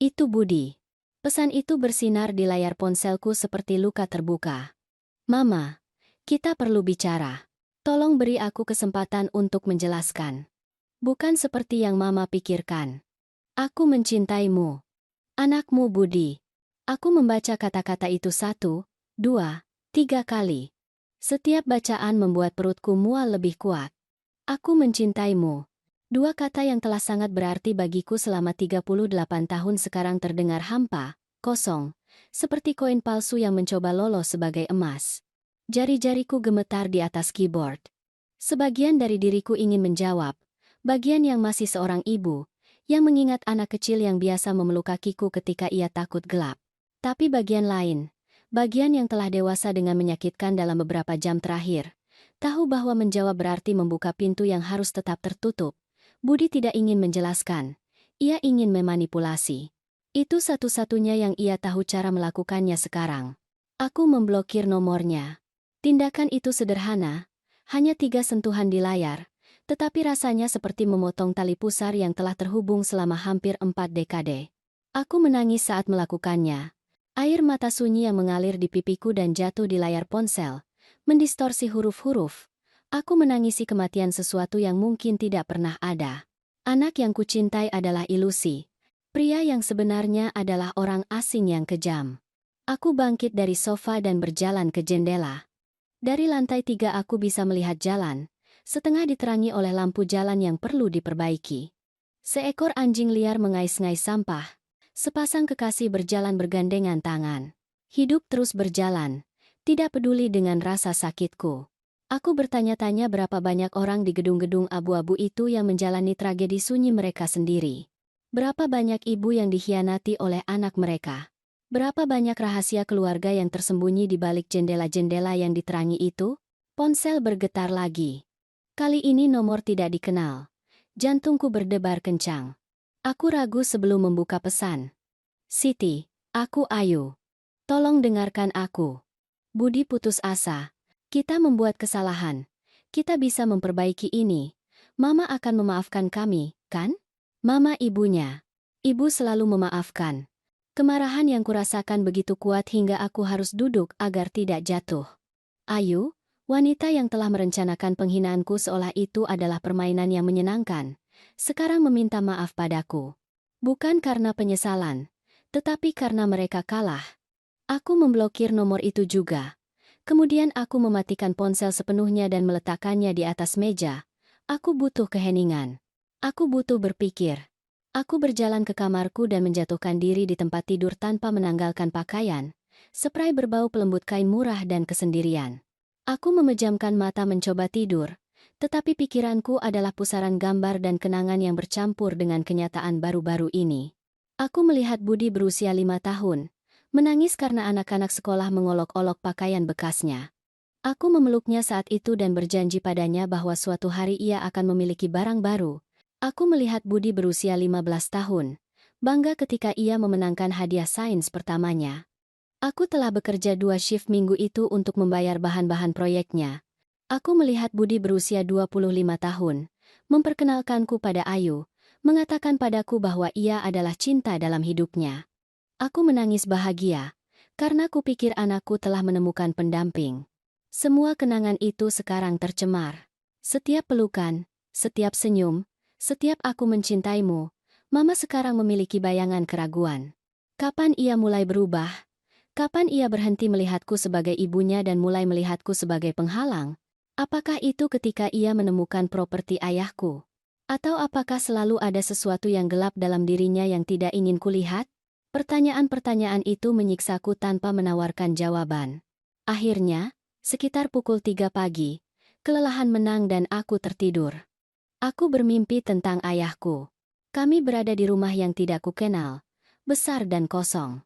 Itu Budi. Pesan itu bersinar di layar ponselku seperti luka terbuka. Mama, kita perlu bicara. Tolong beri aku kesempatan untuk menjelaskan. Bukan seperti yang Mama pikirkan. Aku mencintaimu. Anakmu Budi. Aku membaca kata-kata itu 1, 2, 3 kali. Setiap bacaan membuat perutku mual lebih kuat. Aku mencintaimu. 2 kata yang telah sangat berarti bagiku selama 38 tahun sekarang terdengar hampa, kosong, seperti koin palsu yang mencoba lolos sebagai emas. Jari-jariku gemetar di atas keyboard. Sebagian dari diriku ingin menjawab, bagian yang masih seorang ibu, yang mengingat anak kecil yang biasa memeluk kakiku ketika ia takut gelap. Tapi bagian lain, bagian yang telah dewasa dengan menyakitkan dalam beberapa jam terakhir, tahu bahwa menjawab berarti membuka pintu yang harus tetap tertutup. Budi tidak ingin menjelaskan. Ia ingin memanipulasi. Itu satu-satunya yang ia tahu cara melakukannya sekarang. Aku memblokir nomornya. Tindakan itu sederhana, hanya 3 sentuhan di layar, tetapi rasanya seperti memotong tali pusar yang telah terhubung selama hampir 4 dekade. Aku menangis saat melakukannya. Air mata sunyi yang mengalir di pipiku dan jatuh di layar ponsel, mendistorsi huruf-huruf. Aku menangisi kematian sesuatu yang mungkin tidak pernah ada. Anak yang kucintai adalah ilusi. Pria yang sebenarnya adalah orang asing yang kejam. Aku bangkit dari sofa dan berjalan ke jendela. Dari lantai 3 aku bisa melihat jalan, setengah diterangi oleh lampu jalan yang perlu diperbaiki. Seekor anjing liar mengais-ngais sampah. Sepasang kekasih berjalan bergandengan tangan. Hidup terus berjalan, tidak peduli dengan rasa sakitku. Aku bertanya-tanya berapa banyak orang di gedung-gedung abu-abu itu yang menjalani tragedi sunyi mereka sendiri. Berapa banyak ibu yang dikhianati oleh anak mereka. Berapa banyak rahasia keluarga yang tersembunyi di balik jendela-jendela yang diterangi itu? Ponsel bergetar lagi. Kali ini nomor tidak dikenal. Jantungku berdebar kencang. Aku ragu sebelum membuka pesan. Siti, aku Ayu. Tolong dengarkan aku. Budi putus asa. Kita membuat kesalahan. Kita bisa memperbaiki ini. Mama akan memaafkan kami, kan? Mama ibunya. Ibu selalu memaafkan. Kemarahan yang kurasakan begitu kuat hingga aku harus duduk agar tidak jatuh. Ayu, wanita yang telah merencanakan penghinaanku seolah itu adalah permainan yang menyenangkan, sekarang meminta maaf padaku. Bukan karena penyesalan, tetapi karena mereka kalah. Aku memblokir nomor itu juga. Kemudian aku mematikan ponsel sepenuhnya dan meletakkannya di atas meja. Aku butuh keheningan. Aku butuh berpikir. Aku berjalan ke kamarku dan menjatuhkan diri di tempat tidur tanpa menanggalkan pakaian. Spray berbau pelembut kain murah dan kesendirian. Aku memejamkan mata mencoba tidur, tetapi pikiranku adalah pusaran gambar dan kenangan yang bercampur dengan kenyataan baru-baru ini. Aku melihat Budi berusia 5 tahun, menangis karena anak-anak sekolah mengolok-olok pakaian bekasnya. Aku memeluknya saat itu dan berjanji padanya bahwa suatu hari ia akan memiliki barang baru. Aku melihat Budi berusia 15 tahun, bangga ketika ia memenangkan hadiah sains pertamanya. Aku telah bekerja 2 shift minggu itu untuk membayar bahan-bahan proyeknya. Aku melihat Budi berusia 25 tahun, memperkenalkanku pada Ayu, mengatakan padaku bahwa ia adalah cinta dalam hidupnya. Aku menangis bahagia, karena kupikir anakku telah menemukan pendamping. Semua kenangan itu sekarang tercemar. Setiap pelukan, setiap senyum, setiap aku mencintaimu, Mama sekarang memiliki bayangan keraguan. Kapan ia mulai berubah? Kapan ia berhenti melihatku sebagai ibunya dan mulai melihatku sebagai penghalang? Apakah itu ketika ia menemukan properti ayahku? Atau apakah selalu ada sesuatu yang gelap dalam dirinya yang tidak ingin kulihat? Pertanyaan-pertanyaan itu menyiksaku tanpa menawarkan jawaban. Akhirnya, sekitar pukul 3 pagi, kelelahan menang dan aku tertidur. Aku bermimpi tentang ayahku. Kami berada di rumah yang tidak kukenal, besar dan kosong.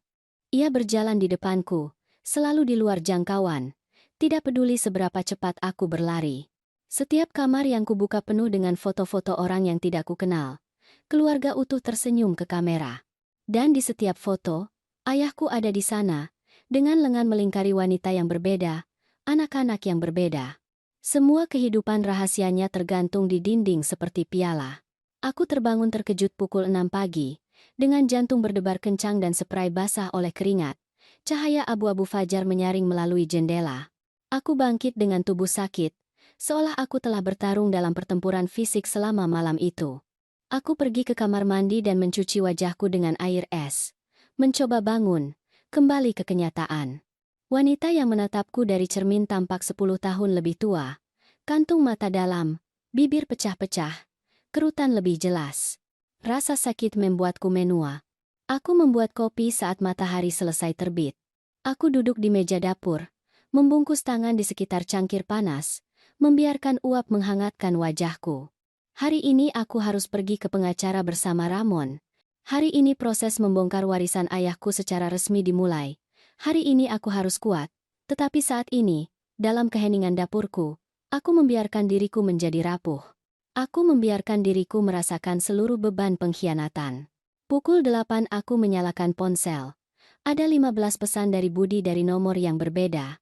Ia berjalan di depanku, selalu di luar jangkauan, tidak peduli seberapa cepat aku berlari. Setiap kamar yang kubuka penuh dengan foto-foto orang yang tidak kukenal. Keluarga utuh tersenyum ke kamera. Dan di setiap foto, ayahku ada di sana, dengan lengan melingkari wanita yang berbeda, anak-anak yang berbeda. Semua kehidupan rahasianya tergantung di dinding seperti piala. Aku terbangun terkejut pukul 6 pagi, dengan jantung berdebar kencang dan spray basah oleh keringat. Cahaya abu-abu fajar menyaring melalui jendela. Aku bangkit dengan tubuh sakit, seolah aku telah bertarung dalam pertempuran fisik selama malam itu. Aku pergi ke kamar mandi dan mencuci wajahku dengan air es. Mencoba bangun, kembali ke kenyataan. Wanita yang menatapku dari cermin tampak 10 tahun lebih tua. Kantung mata dalam, bibir pecah-pecah, kerutan lebih jelas. Rasa sakit membuatku menua. Aku membuat kopi saat matahari selesai terbit. Aku duduk di meja dapur, membungkus tangan di sekitar cangkir panas, membiarkan uap menghangatkan wajahku. Hari ini aku harus pergi ke pengacara bersama Ramon. Hari ini proses membongkar warisan ayahku secara resmi dimulai. Hari ini aku harus kuat. Tetapi saat ini, dalam keheningan dapurku, aku membiarkan diriku menjadi rapuh. Aku membiarkan diriku merasakan seluruh beban pengkhianatan. Pukul 8 aku menyalakan ponsel. Ada 15 pesan dari Budi dari nomor yang berbeda.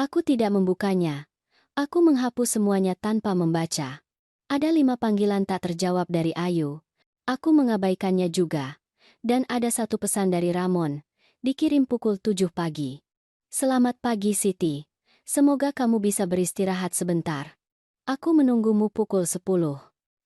Aku tidak membukanya. Aku menghapus semuanya tanpa membaca. Ada 5 panggilan tak terjawab dari Ayu. Aku mengabaikannya juga. Dan ada 1 pesan dari Ramon. Dikirim pukul 7 pagi. Selamat pagi Siti. Semoga kamu bisa beristirahat sebentar. Aku menunggumu pukul 10.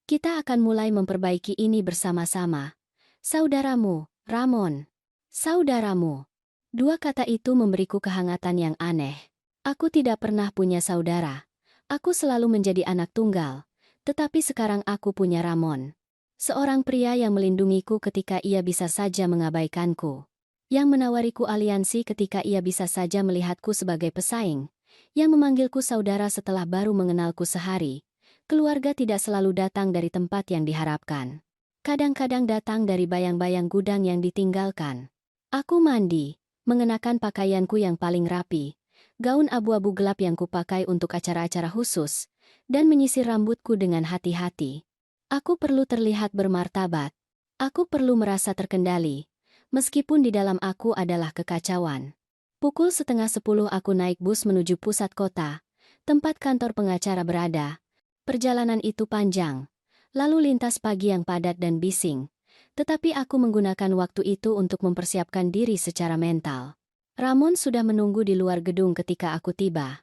Kita akan mulai memperbaiki ini bersama-sama. Saudaramu, Ramon. Saudaramu. 2 kata itu memberiku kehangatan yang aneh. Aku tidak pernah punya saudara. Aku selalu menjadi anak tunggal. Tetapi sekarang aku punya Ramon. Seorang pria yang melindungiku ketika ia bisa saja mengabaikanku. Yang menawariku aliansi ketika ia bisa saja melihatku sebagai pesaing. Yang memanggilku saudara setelah baru mengenalku sehari. Keluarga tidak selalu datang dari tempat yang diharapkan. Kadang-kadang datang dari bayang-bayang gudang yang ditinggalkan. Aku mandi, mengenakan pakaianku yang paling rapi, gaun abu-abu gelap yang kupakai untuk acara-acara khusus, dan menyisir rambutku dengan hati-hati. Aku perlu terlihat bermartabat. Aku perlu merasa terkendali, meskipun di dalam aku adalah kekacauan. Pukul 9:30 aku naik bus menuju pusat kota, tempat kantor pengacara berada. Perjalanan itu panjang, lalu lintas pagi yang padat dan bising, tetapi aku menggunakan waktu itu untuk mempersiapkan diri secara mental. Ramon sudah menunggu di luar gedung ketika aku tiba.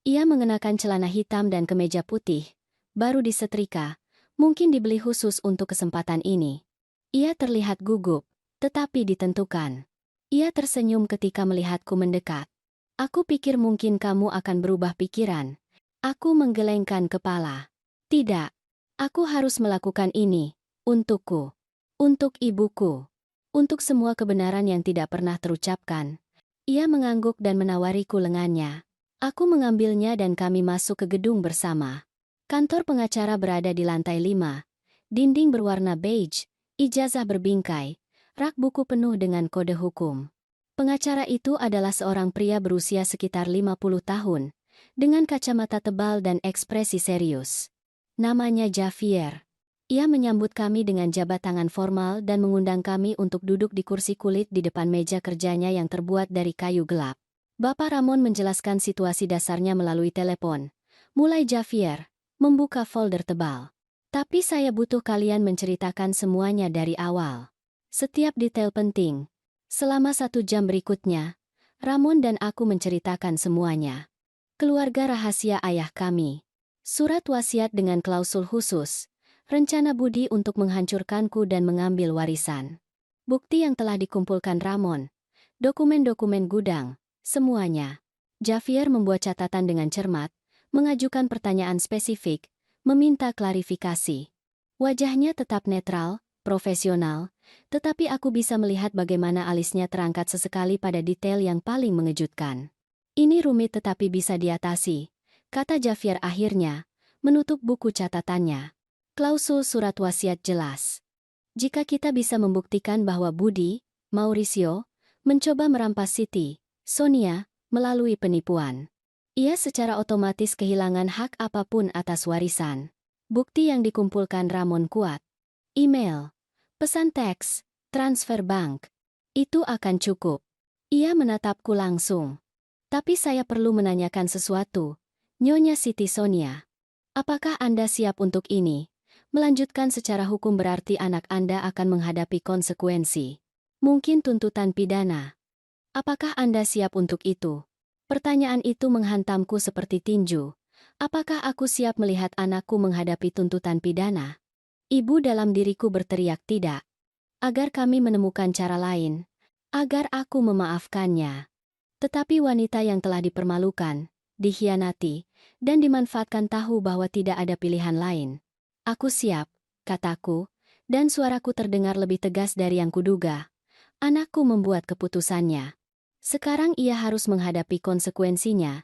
Ia mengenakan celana hitam dan kemeja putih, baru disetrika, mungkin dibeli khusus untuk kesempatan ini. Ia terlihat gugup, tetapi ditentukan. Ia tersenyum ketika melihatku mendekat. Aku pikir mungkin kamu akan berubah pikiran. Aku menggelengkan kepala. Tidak. Aku harus melakukan ini. Untukku. Untuk ibuku. Untuk semua kebenaran yang tidak pernah terucapkan. Ia mengangguk dan menawariku lengannya. Aku mengambilnya dan kami masuk ke gedung bersama. Kantor pengacara berada di lantai 5. Dinding berwarna beige, ijazah berbingkai. Rak buku penuh dengan kode hukum. Pengacara itu adalah seorang pria berusia sekitar 50 tahun, dengan kacamata tebal dan ekspresi serius. Namanya Javier. Ia menyambut kami dengan jabat tangan formal dan mengundang kami untuk duduk di kursi kulit di depan meja kerjanya yang terbuat dari kayu gelap. Bapak Ramon menjelaskan situasi dasarnya melalui telepon. Mulai Javier, membuka folder tebal. Tapi saya butuh kalian menceritakan semuanya dari awal. Setiap detail penting. Selama 1 jam berikutnya, Ramon dan aku menceritakan semuanya. Keluarga rahasia ayah kami. Surat wasiat dengan klausul khusus. Rencana Budi untuk menghancurkanku dan mengambil warisan. Bukti yang telah dikumpulkan Ramon. Dokumen-dokumen gudang. Semuanya. Javier membuat catatan dengan cermat, mengajukan pertanyaan spesifik, meminta klarifikasi. Wajahnya tetap netral, profesional, tetapi aku bisa melihat bagaimana alisnya terangkat sesekali pada detail yang paling mengejutkan. Ini rumit tetapi bisa diatasi, kata Javier akhirnya, menutup buku catatannya. Klausul surat wasiat jelas. Jika kita bisa membuktikan bahwa Budi, Mauricio, mencoba merampas Siti, Sonia, melalui penipuan. Ia secara otomatis kehilangan hak apapun atas warisan. Bukti yang dikumpulkan Ramon kuat. Email, pesan teks, transfer bank. Itu akan cukup. Ia menatapku langsung. Tapi saya perlu menanyakan sesuatu, Nyonya Siti Sonia. Apakah Anda siap untuk ini? Melanjutkan secara hukum berarti anak Anda akan menghadapi konsekuensi. Mungkin tuntutan pidana. Apakah Anda siap untuk itu? Pertanyaan itu menghantamku seperti tinju. Apakah aku siap melihat anakku menghadapi tuntutan pidana? Ibu dalam diriku berteriak tidak. Agar kami menemukan cara lain. Agar aku memaafkannya. Tetapi wanita yang telah dipermalukan, dikhianati, dan dimanfaatkan tahu bahwa tidak ada pilihan lain. Aku siap, kataku, dan suaraku terdengar lebih tegas dari yang kuduga. Anakku membuat keputusannya. Sekarang ia harus menghadapi konsekuensinya,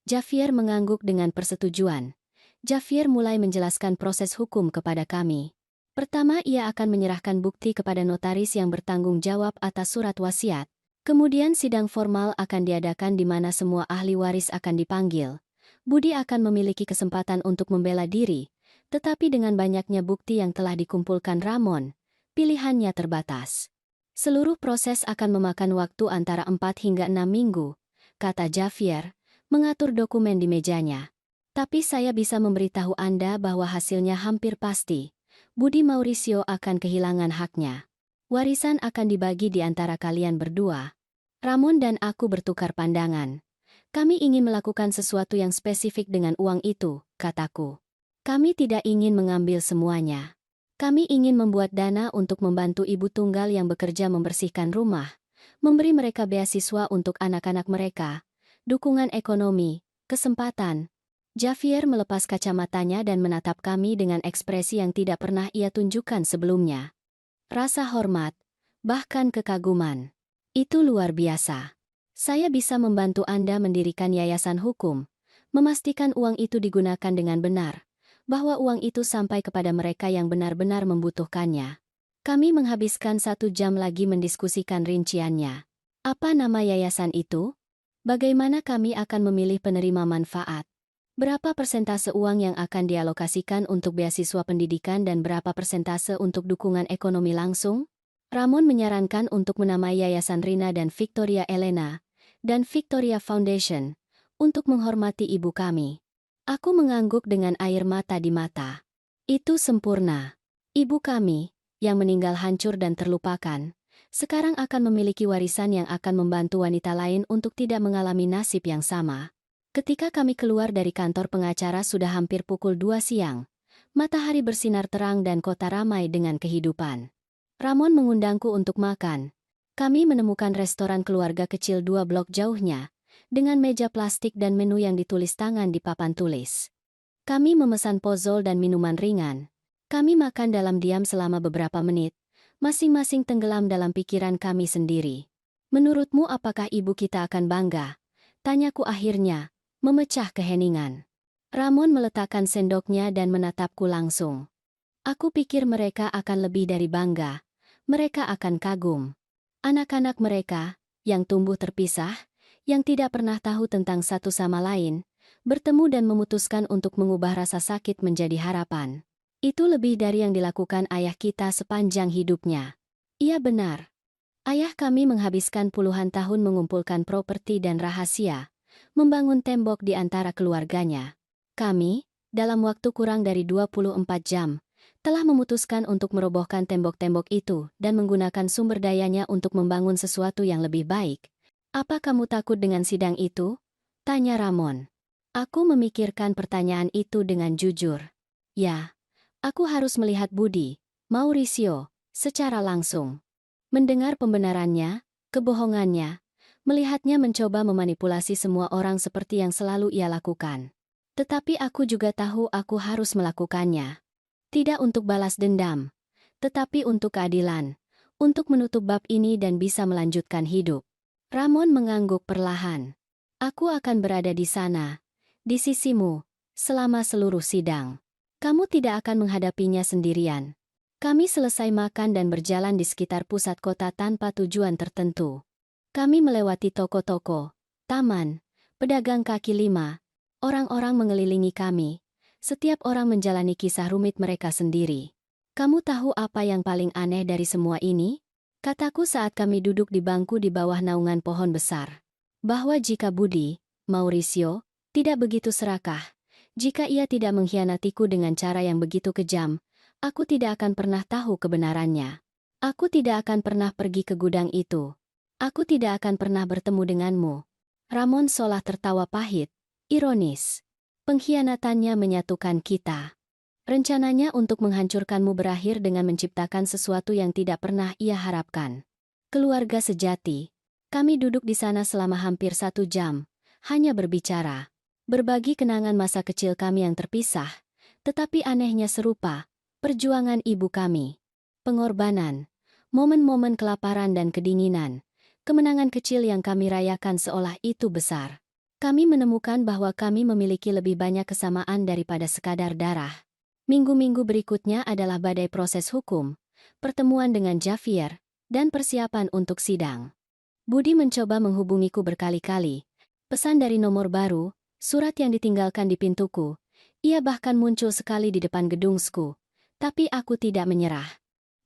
Javier mengangguk dengan persetujuan. Javier mulai menjelaskan proses hukum kepada kami. Pertama, ia akan menyerahkan bukti kepada notaris yang bertanggung jawab atas surat wasiat. Kemudian sidang formal akan diadakan di mana semua ahli waris akan dipanggil. Budi akan memiliki kesempatan untuk membela diri, tetapi dengan banyaknya bukti yang telah dikumpulkan Ramon, pilihannya terbatas. Seluruh proses akan memakan waktu antara 4 hingga 6 minggu, kata Javier, mengatur dokumen di mejanya. Tapi saya bisa memberitahu Anda bahwa hasilnya hampir pasti. Budi Mauricio akan kehilangan haknya. Warisan akan dibagi di antara kalian berdua. Ramon dan aku bertukar pandangan. Kami ingin melakukan sesuatu yang spesifik dengan uang itu, kataku. Kami tidak ingin mengambil semuanya. Kami ingin membuat dana untuk membantu ibu tunggal yang bekerja membersihkan rumah, memberi mereka beasiswa untuk anak-anak mereka, dukungan ekonomi, kesempatan. Javier melepas kacamatanya dan menatap kami dengan ekspresi yang tidak pernah ia tunjukkan sebelumnya. Rasa hormat, bahkan kekaguman. Itu luar biasa. Saya bisa membantu Anda mendirikan yayasan hukum, memastikan uang itu digunakan dengan benar, bahwa uang itu sampai kepada mereka yang benar-benar membutuhkannya. Kami menghabiskan 1 jam lagi mendiskusikan rinciannya. Apa nama yayasan itu? Bagaimana kami akan memilih penerima manfaat? Berapa persentase uang yang akan dialokasikan untuk beasiswa pendidikan dan berapa persentase untuk dukungan ekonomi langsung? Ramon menyarankan untuk menamai Yayasan Rina dan Victoria Elena, dan Victoria Foundation, untuk menghormati ibu kami. Aku mengangguk dengan air mata di mata. Itu sempurna. Ibu kami, yang meninggal hancur dan terlupakan, sekarang akan memiliki warisan yang akan membantu wanita lain untuk tidak mengalami nasib yang sama. Ketika kami keluar dari kantor pengacara sudah hampir pukul 2 siang. Matahari bersinar terang dan kota ramai dengan kehidupan. Ramon mengundangku untuk makan. Kami menemukan restoran keluarga kecil 2 blok jauhnya, dengan meja plastik dan menu yang ditulis tangan di papan tulis. Kami memesan pozol dan minuman ringan. Kami makan dalam diam selama beberapa menit, masing-masing tenggelam dalam pikiran kami sendiri. Menurutmu apakah ibu kita akan bangga? Tanyaku akhirnya, memecah keheningan. Ramon meletakkan sendoknya dan menatapku langsung. Aku pikir mereka akan lebih dari bangga. Mereka akan kagum. Anak-anak mereka, yang tumbuh terpisah, yang tidak pernah tahu tentang satu sama lain, bertemu dan memutuskan untuk mengubah rasa sakit menjadi harapan. Itu lebih dari yang dilakukan ayah kita sepanjang hidupnya. Iya benar. Ayah kami menghabiskan puluhan tahun mengumpulkan properti dan rahasia, membangun tembok di antara keluarganya. Kami, dalam waktu kurang dari 24 jam, telah memutuskan untuk merobohkan tembok-tembok itu dan menggunakan sumber dayanya untuk membangun sesuatu yang lebih baik. Apa kamu takut dengan sidang itu? Tanya Ramon. Aku memikirkan pertanyaan itu dengan jujur. Ya, aku harus melihat Budi, Mauricio, secara langsung. Mendengar pembenarannya, kebohongannya, melihatnya mencoba memanipulasi semua orang seperti yang selalu ia lakukan. Tetapi aku juga tahu aku harus melakukannya. Tidak untuk balas dendam, tetapi untuk keadilan, untuk menutup bab ini dan bisa melanjutkan hidup. Ramon mengangguk perlahan. Aku akan berada di sana, di sisimu, selama seluruh sidang. Kamu tidak akan menghadapinya sendirian. Kami selesai makan dan berjalan di sekitar pusat kota tanpa tujuan tertentu. Kami melewati toko-toko, taman, pedagang kaki lima. Orang-orang mengelilingi kami. Setiap orang menjalani kisah rumit mereka sendiri. Kamu tahu apa yang paling aneh dari semua ini? Kataku saat kami duduk di bangku di bawah naungan pohon besar. Bahwa jika Budi, Mauricio, tidak begitu serakah, jika ia tidak mengkhianatiku dengan cara yang begitu kejam, aku tidak akan pernah tahu kebenarannya. Aku tidak akan pernah pergi ke gudang itu. Aku tidak akan pernah bertemu denganmu. Ramon seolah tertawa pahit, ironis. Pengkhianatannya menyatukan kita. Rencananya untuk menghancurkanmu berakhir dengan menciptakan sesuatu yang tidak pernah ia harapkan. Keluarga sejati. Kami duduk di sana selama hampir 1 jam, hanya berbicara. Berbagi kenangan masa kecil kami yang terpisah, tetapi anehnya serupa, perjuangan ibu kami. Pengorbanan, momen-momen kelaparan dan kedinginan, kemenangan kecil yang kami rayakan seolah itu besar. Kami menemukan bahwa kami memiliki lebih banyak kesamaan daripada sekadar darah. Minggu-minggu berikutnya adalah badai proses hukum, pertemuan dengan Javier, dan persiapan untuk sidang. Budi mencoba menghubungiku berkali-kali. Pesan dari nomor baru, surat yang ditinggalkan di pintuku. Ia bahkan muncul sekali di depan gedungsku. Tapi aku tidak menyerah.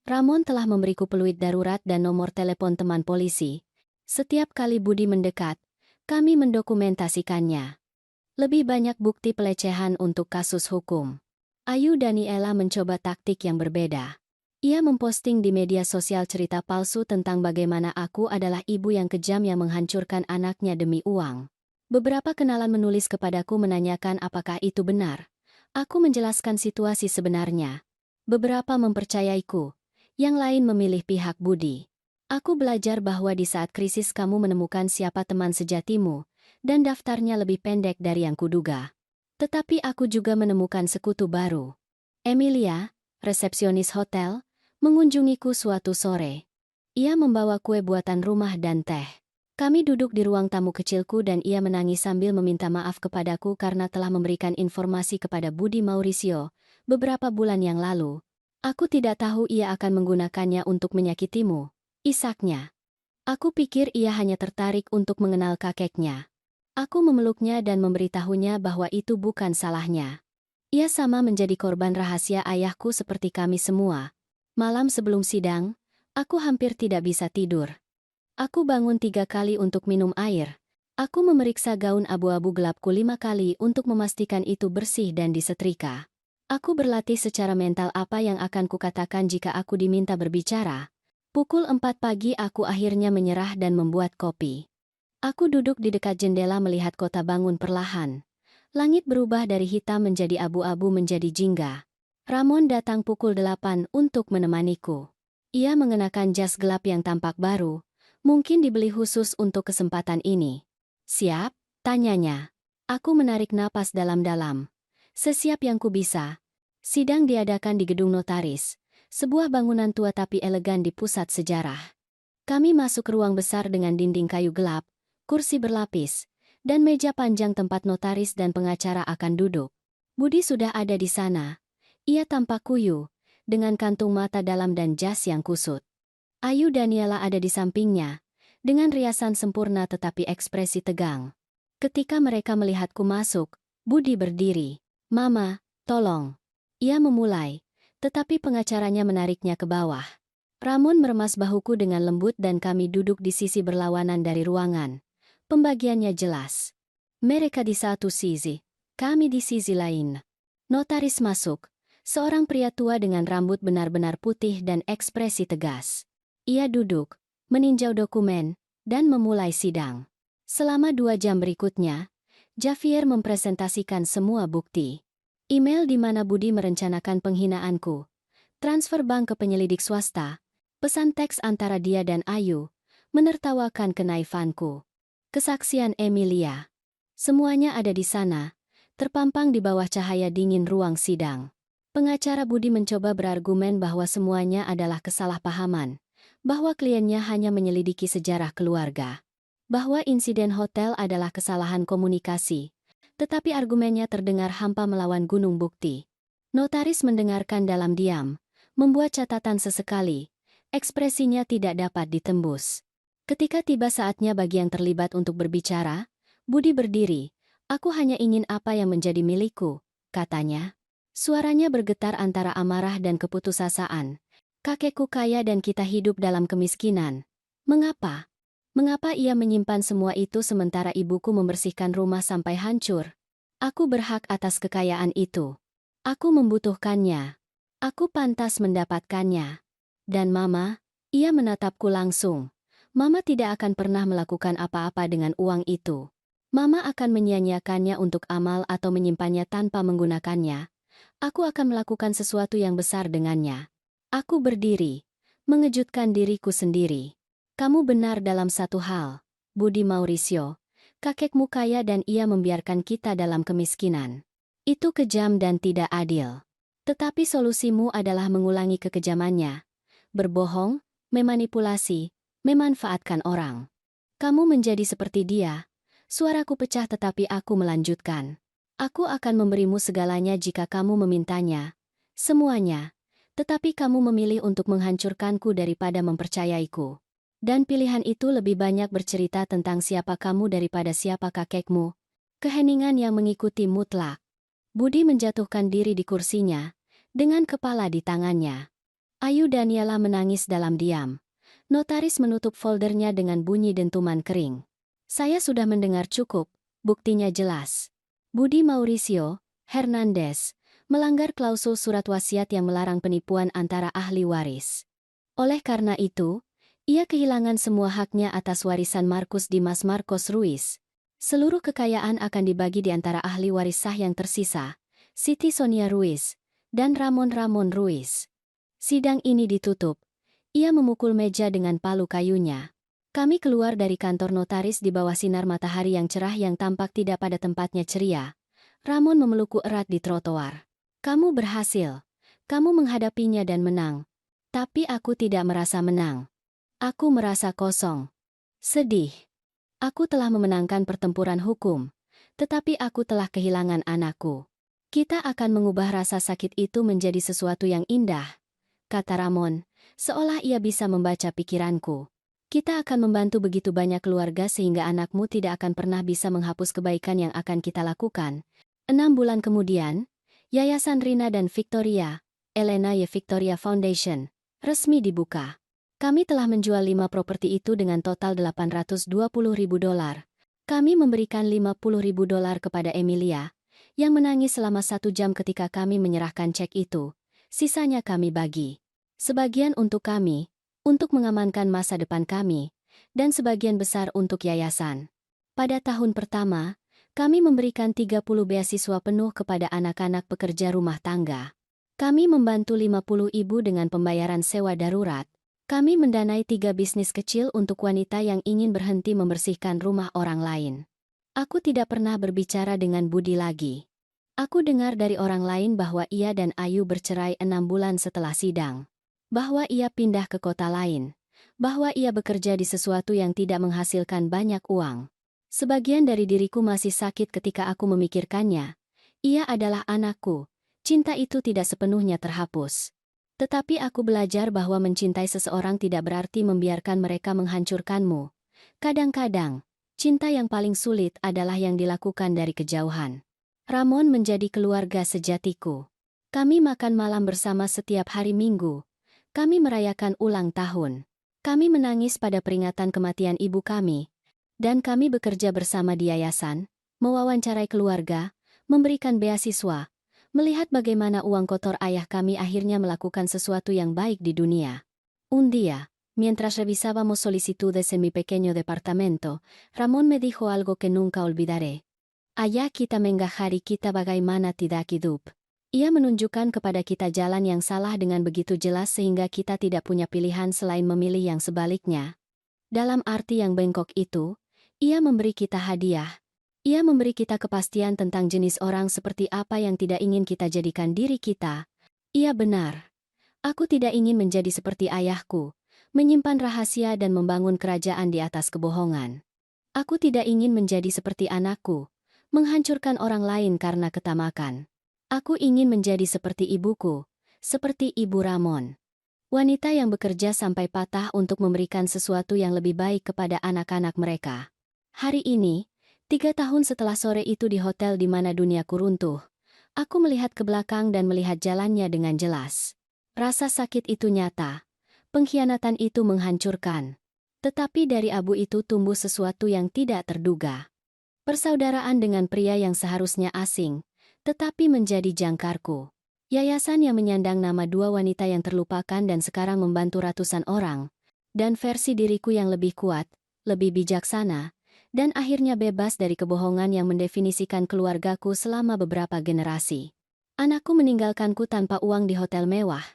Ramon telah memberiku peluit darurat dan nomor telepon teman polisi. Setiap kali Budi mendekat, kami mendokumentasikannya. Lebih banyak bukti pelecehan untuk kasus hukum. Ayu Daniela mencoba taktik yang berbeda. Ia memposting di media sosial cerita palsu tentang bagaimana aku adalah ibu yang kejam yang menghancurkan anaknya demi uang. Beberapa kenalan menulis kepadaku menanyakan apakah itu benar. Aku menjelaskan situasi sebenarnya. Beberapa mempercayaiku, yang lain memilih pihak Budi. Aku belajar bahwa di saat krisis kamu menemukan siapa teman sejatimu, dan daftarnya lebih pendek dari yang kuduga. Tetapi aku juga menemukan sekutu baru. Emilia, resepsionis hotel, mengunjungiku suatu sore. Ia membawa kue buatan rumah dan teh. Kami duduk di ruang tamu kecilku dan ia menangis sambil meminta maaf kepadaku karena telah memberikan informasi kepada Budi Mauricio beberapa bulan yang lalu. Aku tidak tahu ia akan menggunakannya untuk menyakitimu, isaknya. Aku pikir ia hanya tertarik untuk mengenal kakeknya. Aku memeluknya dan memberitahunya bahwa itu bukan salahnya. Ia sama menjadi korban rahasia ayahku seperti kami semua. Malam sebelum sidang, aku hampir tidak bisa tidur. Aku bangun 3 kali untuk minum air. Aku memeriksa gaun abu-abu gelapku 5 kali untuk memastikan itu bersih dan disetrika. Aku berlatih secara mental apa yang akan kukatakan jika aku diminta berbicara. Pukul 4 pagi aku akhirnya menyerah dan membuat kopi. Aku duduk di dekat jendela melihat kota bangun perlahan. Langit berubah dari hitam menjadi abu-abu menjadi jingga. Ramon datang pukul 8 untuk menemaniku. Ia mengenakan jas gelap yang tampak baru, mungkin dibeli khusus untuk kesempatan ini. Siap? Tanyanya. Aku menarik napas dalam-dalam. Sesiap yang ku bisa. Sidang diadakan di gedung notaris, sebuah bangunan tua tapi elegan di pusat sejarah. Kami masuk ke ruang besar dengan dinding kayu gelap, kursi berlapis, dan meja panjang tempat notaris dan pengacara akan duduk. Budi sudah ada di sana. Ia tampak kuyu, dengan kantung mata dalam dan jas yang kusut. Ayu Daniela ada di sampingnya, dengan riasan sempurna tetapi ekspresi tegang. Ketika mereka melihatku masuk, Budi berdiri. "Mama, tolong." Ia memulai, tetapi pengacaranya menariknya ke bawah. Ramon meremas bahuku dengan lembut dan kami duduk di sisi berlawanan dari ruangan. Pembagiannya jelas. Mereka di satu sisi, kami di sisi lain. Notaris masuk, seorang pria tua dengan rambut benar-benar putih dan ekspresi tegas. Ia duduk, meninjau dokumen, dan memulai sidang. Selama 2 jam berikutnya, Javier mempresentasikan semua bukti. Email di mana Budi merencanakan penghinaanku, transfer bank ke penyelidik swasta, pesan teks antara dia dan Ayu, menertawakan kenaifanku. Kesaksian Emilia. Semuanya ada di sana, terpampang di bawah cahaya dingin ruang sidang. Pengacara Budi mencoba berargumen bahwa semuanya adalah kesalahpahaman, bahwa kliennya hanya menyelidiki sejarah keluarga, bahwa insiden hotel adalah kesalahan komunikasi. Tetapi argumennya terdengar hampa melawan gunung bukti. Notaris mendengarkan dalam diam, membuat catatan sesekali. Ekspresinya tidak dapat ditembus. Ketika tiba saatnya bagi yang terlibat untuk berbicara, Budi berdiri. "Aku hanya ingin apa yang menjadi milikku," katanya. Suaranya bergetar antara amarah dan keputusasaan. "Kakekku kaya dan kita hidup dalam kemiskinan. Mengapa? Mengapa ia menyimpan semua itu sementara ibuku membersihkan rumah sampai hancur? Aku berhak atas kekayaan itu. Aku membutuhkannya. Aku pantas mendapatkannya. Dan Mama," ia menatapku langsung. "Mama tidak akan pernah melakukan apa-apa dengan uang itu. Mama akan menyia-nyiakannya untuk amal atau menyimpannya tanpa menggunakannya. Aku akan melakukan sesuatu yang besar dengannya." Aku berdiri, mengejutkan diriku sendiri. "Kamu benar dalam satu hal, Budi Mauricio. Kakekmu kaya dan ia membiarkan kita dalam kemiskinan. Itu kejam dan tidak adil. Tetapi solusimu adalah mengulangi kekejamannya. Berbohong, memanipulasi, memanfaatkan orang. Kamu menjadi seperti dia, Suaraku pecah tetapi aku melanjutkan. Aku akan memberimu segalanya jika kamu memintanya. Semuanya. Tetapi kamu memilih untuk menghancurkanku daripada mempercayaiku. Dan pilihan itu lebih banyak bercerita tentang siapa kamu daripada siapa kakekmu. Keheningan yang mengikuti mutlak. Budi menjatuhkan diri di kursinya, dengan kepala di tangannya. Ayu Daniela menangis dalam diam. Notaris menutup foldernya dengan bunyi dentuman kering. Saya sudah mendengar cukup, buktinya jelas. Budi Mauricio Hernandez melanggar klausul surat wasiat yang melarang penipuan antara ahli waris. Oleh karena itu, ia kehilangan semua haknya atas warisan Marcus Dimas Marcos Ruiz. Seluruh kekayaan akan dibagi di antara ahli waris sah yang tersisa, Siti Sonia Ruiz, dan Ramon Ruiz. Sidang ini ditutup. Ia memukul meja dengan palu kayunya. Kami keluar dari kantor notaris di bawah sinar matahari yang cerah yang tampak tidak pada tempatnya ceria. Ramon memelukku erat di trotoar. Kamu berhasil. Kamu menghadapinya dan menang. Tapi aku tidak merasa menang. Aku merasa kosong. Sedih. Aku telah memenangkan pertempuran hukum. Tetapi aku telah kehilangan anakku. Kita akan mengubah rasa sakit itu menjadi sesuatu yang indah, kata Ramon, seolah ia bisa membaca pikiranku. Kita akan membantu begitu banyak keluarga sehingga anakmu tidak akan pernah bisa menghapus kebaikan yang akan kita lakukan. 6 bulan kemudian, Yayasan Rina dan Victoria, Elena Y. Victoria Foundation, resmi dibuka. Kami telah menjual 5 properti itu dengan total $820.000. Kami memberikan $50.000 kepada Emilia, yang menangis selama 1 jam ketika kami menyerahkan cek itu. Sisanya kami bagi. Sebagian untuk kami, untuk mengamankan masa depan kami, dan sebagian besar untuk yayasan. Pada tahun pertama, kami memberikan 30 beasiswa penuh kepada anak-anak pekerja rumah tangga. Kami membantu 50 ibu dengan pembayaran sewa darurat. Kami mendanai 3 bisnis kecil untuk wanita yang ingin berhenti membersihkan rumah orang lain. Aku tidak pernah berbicara dengan Budi lagi. Aku dengar dari orang lain bahwa ia dan Ayu bercerai 6 bulan setelah sidang. Bahwa ia pindah ke kota lain, bahwa ia bekerja di sesuatu yang tidak menghasilkan banyak uang. Sebagian dari diriku masih sakit ketika aku memikirkannya. Ia adalah anakku, cinta itu tidak sepenuhnya terhapus. Tetapi aku belajar bahwa mencintai seseorang tidak berarti membiarkan mereka menghancurkanmu. Kadang-kadang, cinta yang paling sulit adalah yang dilakukan dari kejauhan. Ramon menjadi keluarga sejatiku. Kami makan malam bersama setiap hari Minggu. Kami merayakan ulang tahun. Kami menangis pada peringatan kematian ibu kami. Dan kami bekerja bersama di yayasan, mewawancarai keluarga, memberikan beasiswa, melihat bagaimana uang kotor ayah kami akhirnya melakukan sesuatu yang baik di dunia. Un día, mientras revisábamos solicitudes en mi pequeño departamento, Ramón me dijo algo que nunca olvidaré. Allá kita menggahari kita bagaimana tidak hidup. Ia menunjukkan kepada kita jalan yang salah dengan begitu jelas sehingga kita tidak punya pilihan selain memilih yang sebaliknya. Dalam arti yang bengkok itu, ia memberi kita hadiah. Ia memberi kita kepastian tentang jenis orang seperti apa yang tidak ingin kita jadikan diri kita. Ia benar. Aku tidak ingin menjadi seperti ayahku, menyimpan rahasia dan membangun kerajaan di atas kebohongan. Aku tidak ingin menjadi seperti anakku, menghancurkan orang lain karena ketamakan. Aku ingin menjadi seperti ibuku, seperti Ibu Ramon. Wanita yang bekerja sampai patah untuk memberikan sesuatu yang lebih baik kepada anak-anak mereka. Hari ini, 3 tahun setelah sore itu di hotel di mana duniaku runtuh, aku melihat ke belakang dan melihat jalannya dengan jelas. Rasa sakit itu nyata. Pengkhianatan itu menghancurkan. Tetapi dari abu itu tumbuh sesuatu yang tidak terduga. Persaudaraan dengan pria yang seharusnya asing, tetapi menjadi jangkarku. Yayasan yang menyandang nama 2 wanita yang terlupakan dan sekarang membantu ratusan orang. Dan versi diriku yang lebih kuat, lebih bijaksana, dan akhirnya bebas dari kebohongan yang mendefinisikan keluargaku selama beberapa generasi. Anakku meninggalkanku tanpa uang di hotel mewah,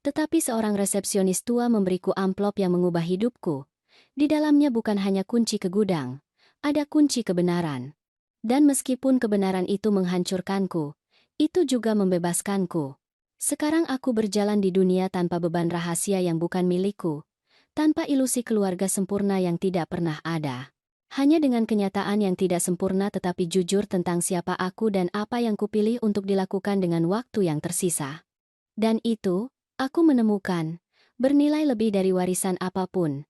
tetapi seorang resepsionis tua memberiku amplop yang mengubah hidupku. Di dalamnya bukan hanya kunci ke gudang, ada kunci kebenaran. Dan meskipun kebenaran itu menghancurkanku, itu juga membebaskanku. Sekarang aku berjalan di dunia tanpa beban rahasia yang bukan milikku, tanpa ilusi keluarga sempurna yang tidak pernah ada. Hanya dengan kenyataan yang tidak sempurna tetapi jujur tentang siapa aku dan apa yang kupilih untuk dilakukan dengan waktu yang tersisa. Dan itu, aku menemukan, bernilai lebih dari warisan apapun.